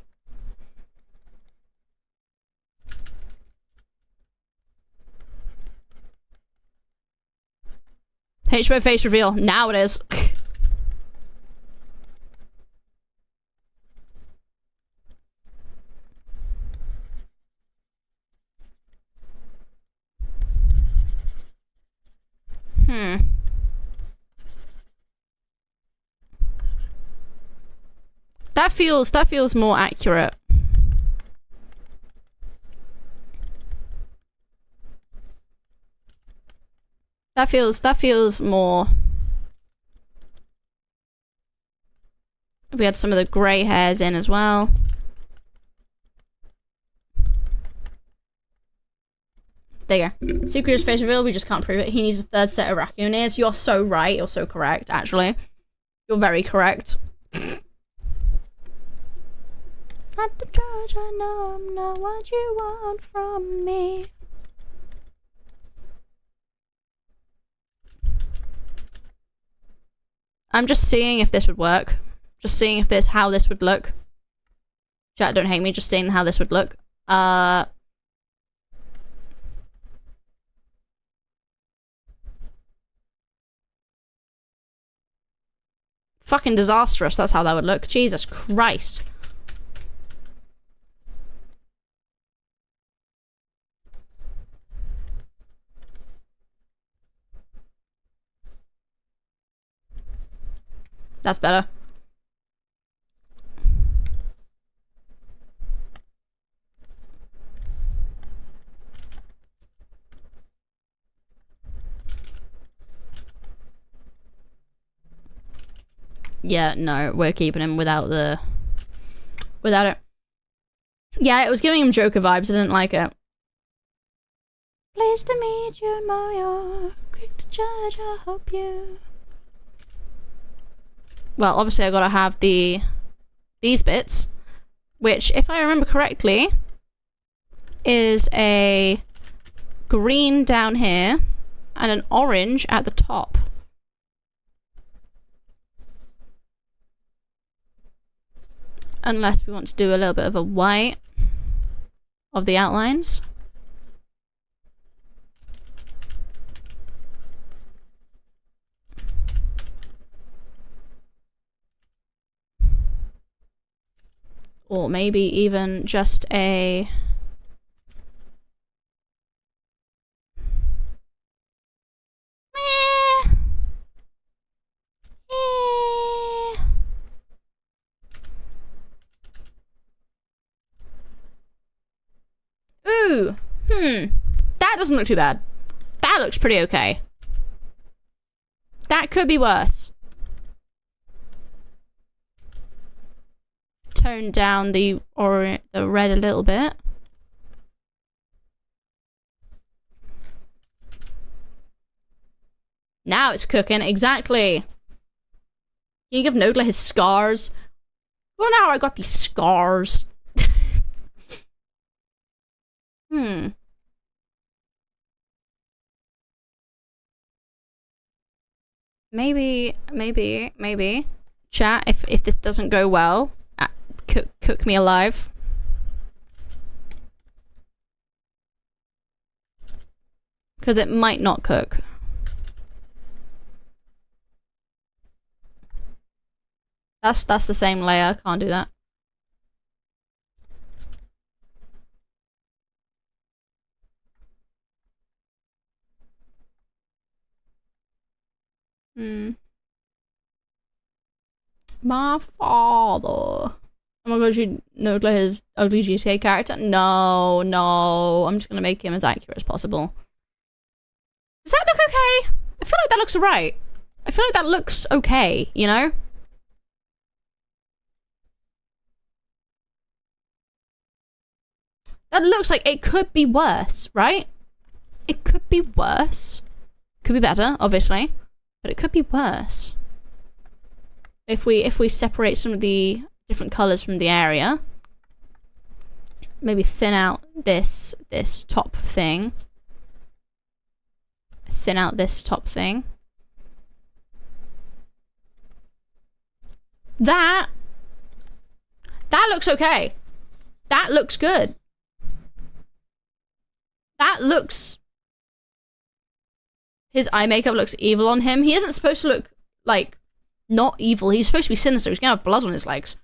H2O face reveal. Now it is. That feels more accurate. That feels more. We had some of the grey hairs in as well. There you go. Secret's face reveal, we just can't prove it. He needs a third set of raccoon ears. You're so right. You're so correct, actually. You're very correct. At the judge, I know I'm not what you want from me. I'm just seeing if this would work. Just seeing if this, how this would look. Chat, don't hate me, just seeing how this would look. Fucking disastrous, that's how that would look. Jesus Christ. That's better. Yeah, no, we're keeping him without it. Yeah, it was giving him Joker vibes, I didn't like it. Pleased to meet you, Mario. Quick to judge, I hope you. Well, obviously I gotta have these bits, which, if I remember correctly, is a green down here and an orange at the top. Unless we want to do a little bit of a white of the outlines. Or maybe even just a... Ooh, that doesn't look too bad. That looks pretty okay. That could be worse. Tone down the red a little bit. Now it's cooking, exactly. Can you give Nogla his scars? You wanna know how I got these scars? Maybe Chat, if this doesn't go well, cook me alive. Because it might not cook. That's the same layer. Can't do that. My father. Oh my god, you know his ugly GTA character? No, no. I'm just gonna make him as accurate as possible. Does that look okay? I feel like that looks alright. I feel like that looks okay, you know? That looks like it could be worse, right? It could be worse. Could be better, obviously. But it could be worse. If we separate some of the different colours from the area. Maybe thin out this top thing. Thin out this top thing. That looks okay. That looks good. That looks... His eye makeup looks evil on him. He isn't supposed to look, like, not evil. He's supposed to be sinister. He's gonna have blood on his legs.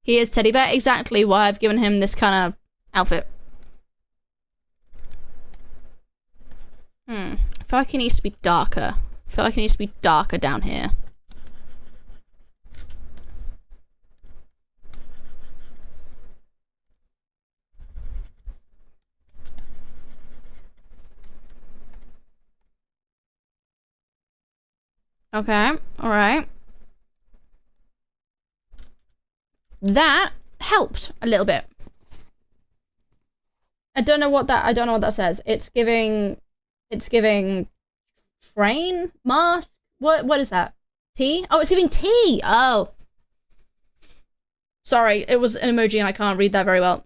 He is teddy bear. Exactly why I've given him this kind of outfit. I feel like he needs to be darker. I feel like he needs to be darker down here. Okay, alright. That helped a little bit. I don't know what that says. It's giving train mask. What is that? Tea? Oh, it's giving tea. Oh. Sorry, it was an emoji and I can't read that very well.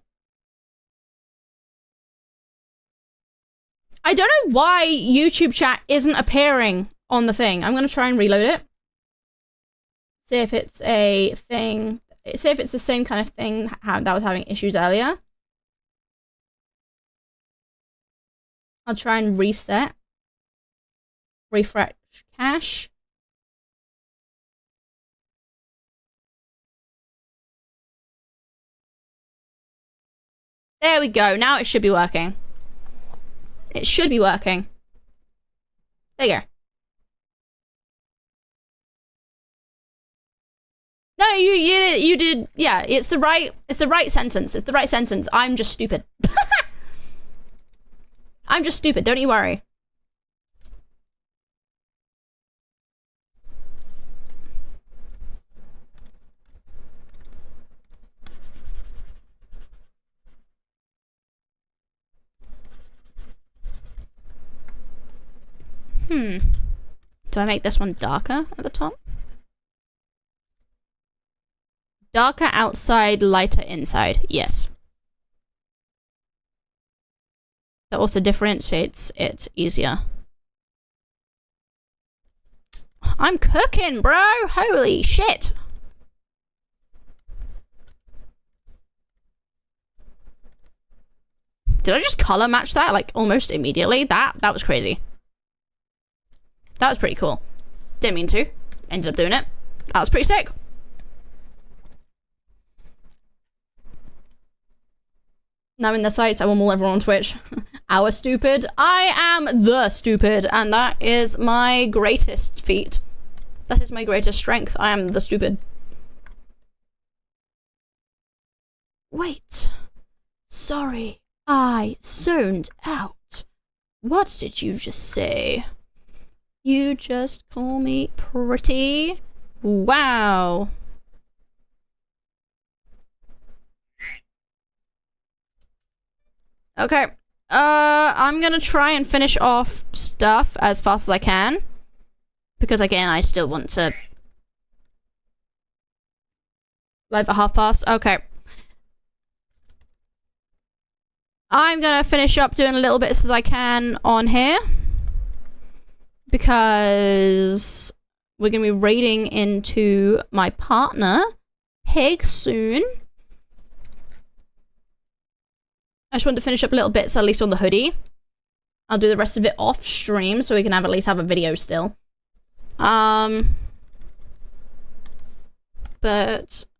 I don't know why YouTube chat isn't appearing on the thing. I'm gonna try and reload it. See if it's a thing. See if it's the same kind of thing that was having issues earlier. I'll try and reset. Refresh cache. There we go. Now it should be working. It should be working. There you go. No, you did. Yeah, it's the right sentence. It's the right sentence. I'm just stupid. I'm just stupid. Don't you worry. Do I make this one darker at the top? Darker outside, lighter inside. Yes. That also differentiates it easier. I'm cooking, bro! Holy shit! Did I just color match that, like, almost immediately? That was crazy. That was pretty cool. Didn't mean to. Ended up doing it. That was pretty sick. Now in the sights, I will maul everyone on Twitch. Our stupid. I am the stupid, and that is my greatest feat. That is my greatest strength. I am the stupid. Wait. Sorry. I zoned out. What did you just say? You just call me pretty? Wow. Okay. I'm gonna try and finish off stuff as fast as I can. Because again, I still want to... Live at past. Okay. I'm gonna finish up doing a little bit as I can on here. because we're going to be raiding into my partner, Pig, soon. I just want to finish up a little bits, at least on the hoodie. I'll do the rest of it off stream so we can at least have a video still. But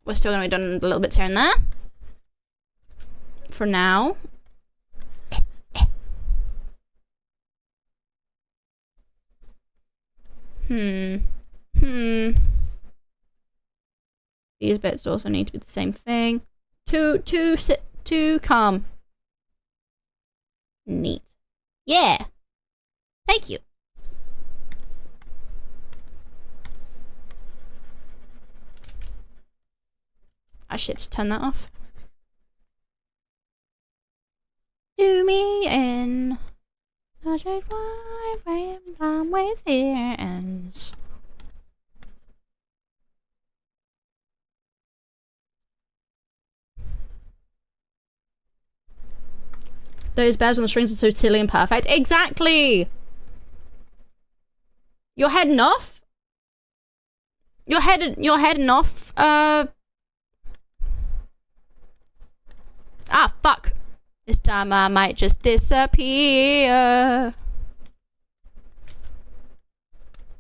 we're still going to be doing a little bits here and there. For now. These bits also need to be the same thing. Too calm. Neat. Yeah. Thank you. I should turn that off. Do me in. Such a wide range from within. Those bears on the strings are so silly and perfect. Exactly! You're heading off? You're heading off, Ah, fuck. This time I might just disappear.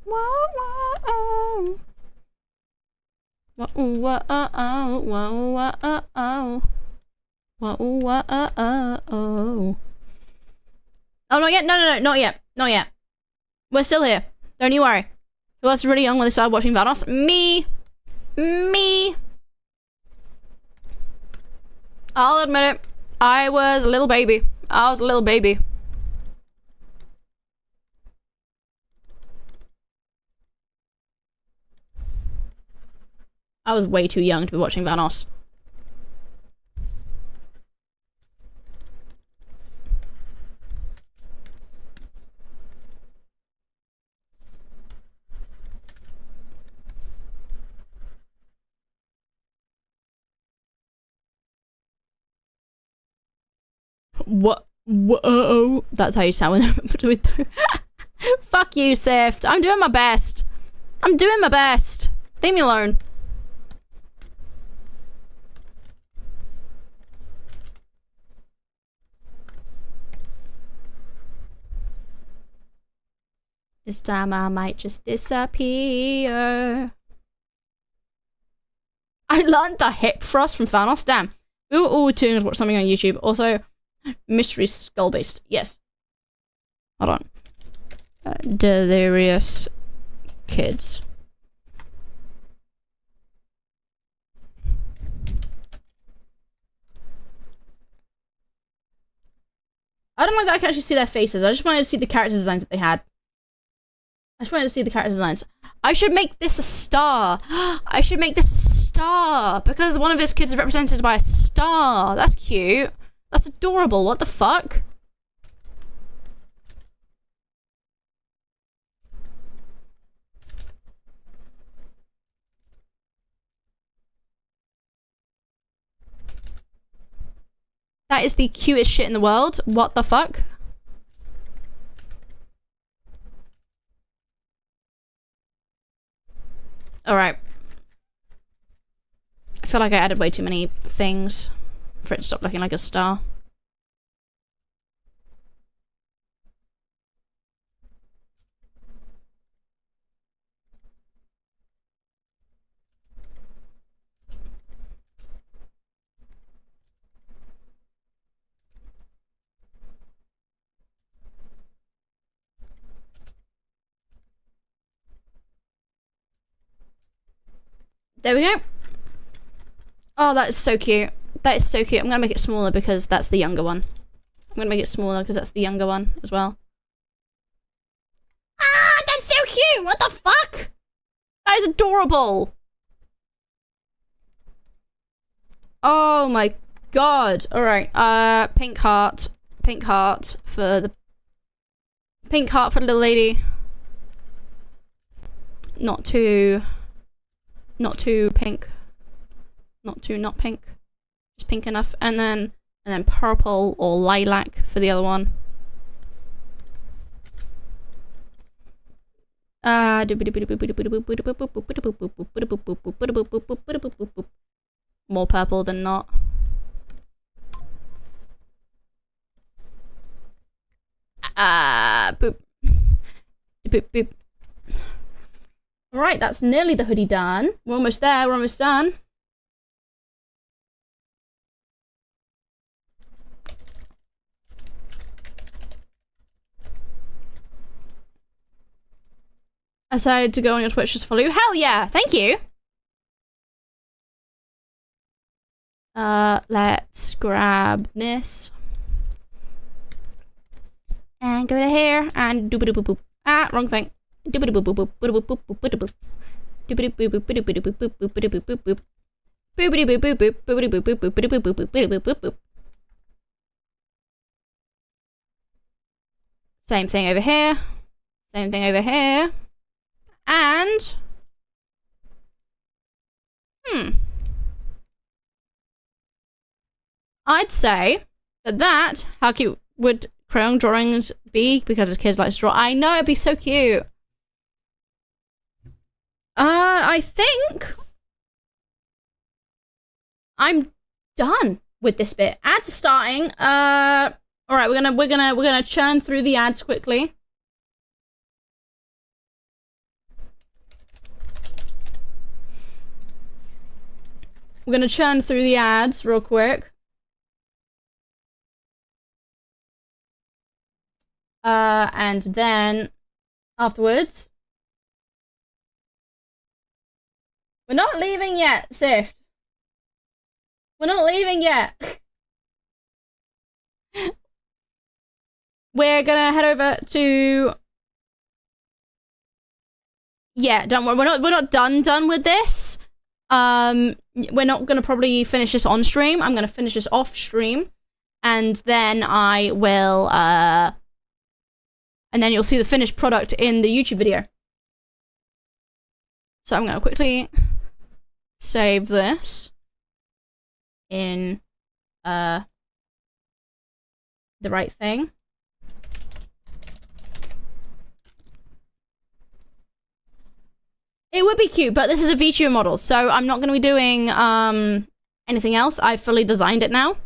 Whoa, whoa, whoa, whoa, whoa, whoa, whoa. Whoa, oh, not yet? No, not yet. Not yet. We're still here. Don't you worry. Who else was really young when they started watching Vanoss? Me. I'll admit it. I was a little baby. I was way too young to be watching Vanoss. What? Whoa. That's how you sound when Fuck you, Sift. I'm doing my best. Leave me alone. This time I might just disappear. I learned the hip thrust from Vanoss. Damn. We were all tuned to watch something on YouTube. Also, mystery skull based. Yes. Hold on. Delirious kids. I don't like that I can actually see their faces. I just wanted to see the character designs that they had. I should make this a star. Because one of his kids is represented by a star. That's cute. That's adorable. What the fuck? That is the cutest shit in the world. What the fuck? Alright. I feel like I added way too many things for it to stop looking like a star. There we go. Oh, that is so cute. I'm gonna make it smaller because that's the younger one. As well. Ah, that's so cute! What the fuck? That is adorable. Oh my god. Alright, pink heart for the little lady. Not too pink. Not pink. Just pink enough. And then purple or lilac for the other one. More purple than not. Boop. Boop, boop. Alright, that's nearly the hoodie done. We're almost there, we're almost done. I decided to go on your Twitch just follow you. Hell yeah, thank you. Let's grab this. And go to here and doobity boop boop. Ah, wrong thing. Doobity boop boop boop boop boop boop boop boop. Doobity boop boop boop boop boop boop boop boop boop boop. Boopity boop boop boop boopity boop boop boop boop boop boop boop boop boop. Same thing over here. Same thing over here. And I'd say that how cute would crayon drawings be, because as kids like to draw. I know, it'd be so cute. I think I'm done with this bit. Ads starting. All right, we're gonna churn through the ads quickly. We're gonna churn through the ads real quick. And then afterwards, we're not leaving yet, Sift. We're not leaving yet. We're gonna head over to. Yeah, don't worry. We're not done with this. We're not gonna probably finish this on stream. I'm gonna finish this off stream, and then I will. And then you'll see the finished product in the YouTube video. So I'm gonna quickly save this in the right thing. It would be cute, but this is a VTuber model, so I'm not gonna be doing anything else. I've fully designed it now.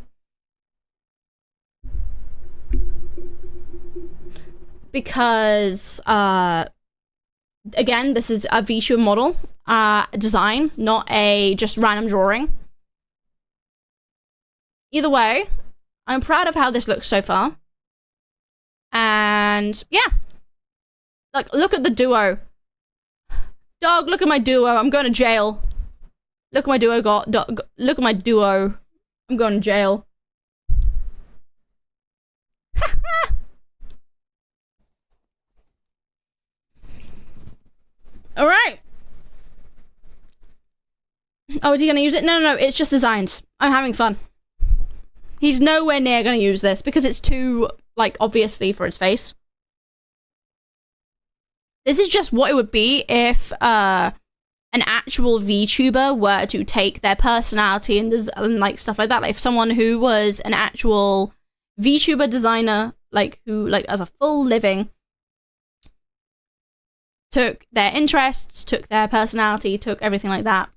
Because again, this is a VTuber model design, not a just random drawing. Either way, I'm proud of how this looks so far. And yeah, like, look at the duo. Dog, look at my duo. I'm going to jail. Look at my duo. Look at my duo. I'm going to jail. All right. Oh, is he gonna use it? No, it's just designs. I'm having fun. He's nowhere near gonna use this because it's too, like, obviously for his face. This is just what it would be if an actual VTuber were to take their personality and like stuff like that. Like if someone who was an actual VTuber designer, like who like as a full living, took their interests, took their personality, took everything like that,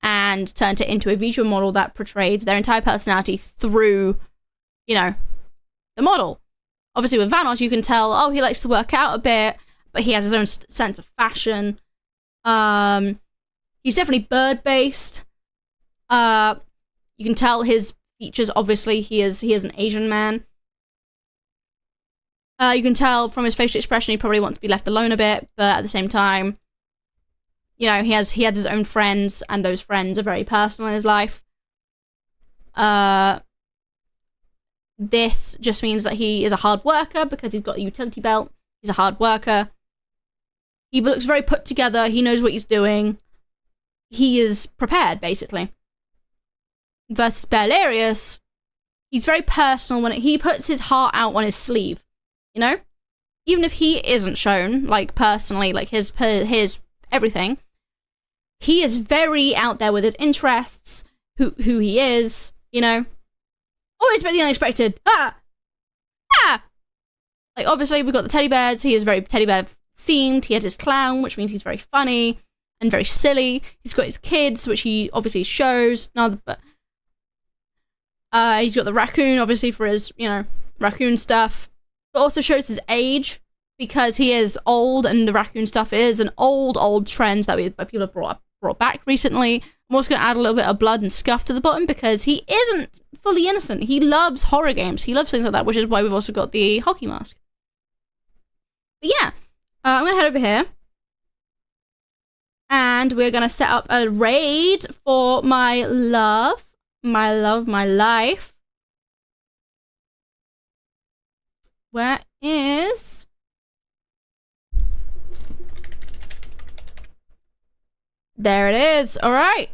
and turned it into a visual model that portrayed their entire personality through, you know, the model. Obviously with Vanoss, you can tell, oh, he likes to work out a bit, but he has his own sense of fashion. He's definitely bird-based. You can tell his features, obviously, he is an Asian man. You can tell from his facial expression he probably wants to be left alone a bit, but at the same time, you know, he has his own friends, and those friends are very personal in his life. This just means that he is a hard worker because he's got a utility belt. He's a hard worker. He looks very put together. He knows what he's doing. He is prepared, basically. Versus Delirious, he's very personal when he puts his heart out on his sleeve. You know, even if he isn't shown, like, personally, like, his everything, he is very out there with his interests, who he is, you know. Always expect the unexpected. Like, obviously, we've got the teddy bears. He is very teddy bear themed. He has his clown, which means he's very funny and very silly. He's got his kids, which he obviously shows. But he's got the raccoon, obviously, for his, raccoon stuff. But also shows his age, because he is old, and the raccoon stuff is an old trend that people have brought back recently. I'm also going to add a little bit of blood and scuff to the bottom, because he isn't fully innocent. He loves horror games. He loves things like that, which is why we've also got the hockey mask. But yeah, I'm going to head over here. And we're going to set up a raid for my love, my life. Where is... There it is. All right.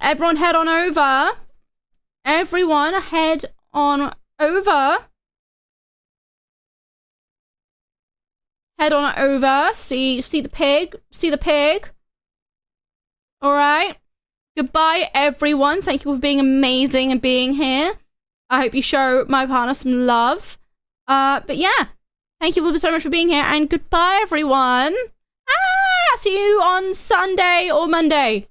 Everyone head on over. Everyone head on over. Head on over. See the pig. See the pig. All right. Goodbye, everyone. Thank you for being amazing and being here. I hope you show my partner some love. But yeah. Thank you so much for being here, and goodbye, everyone. See you on Sunday or Monday.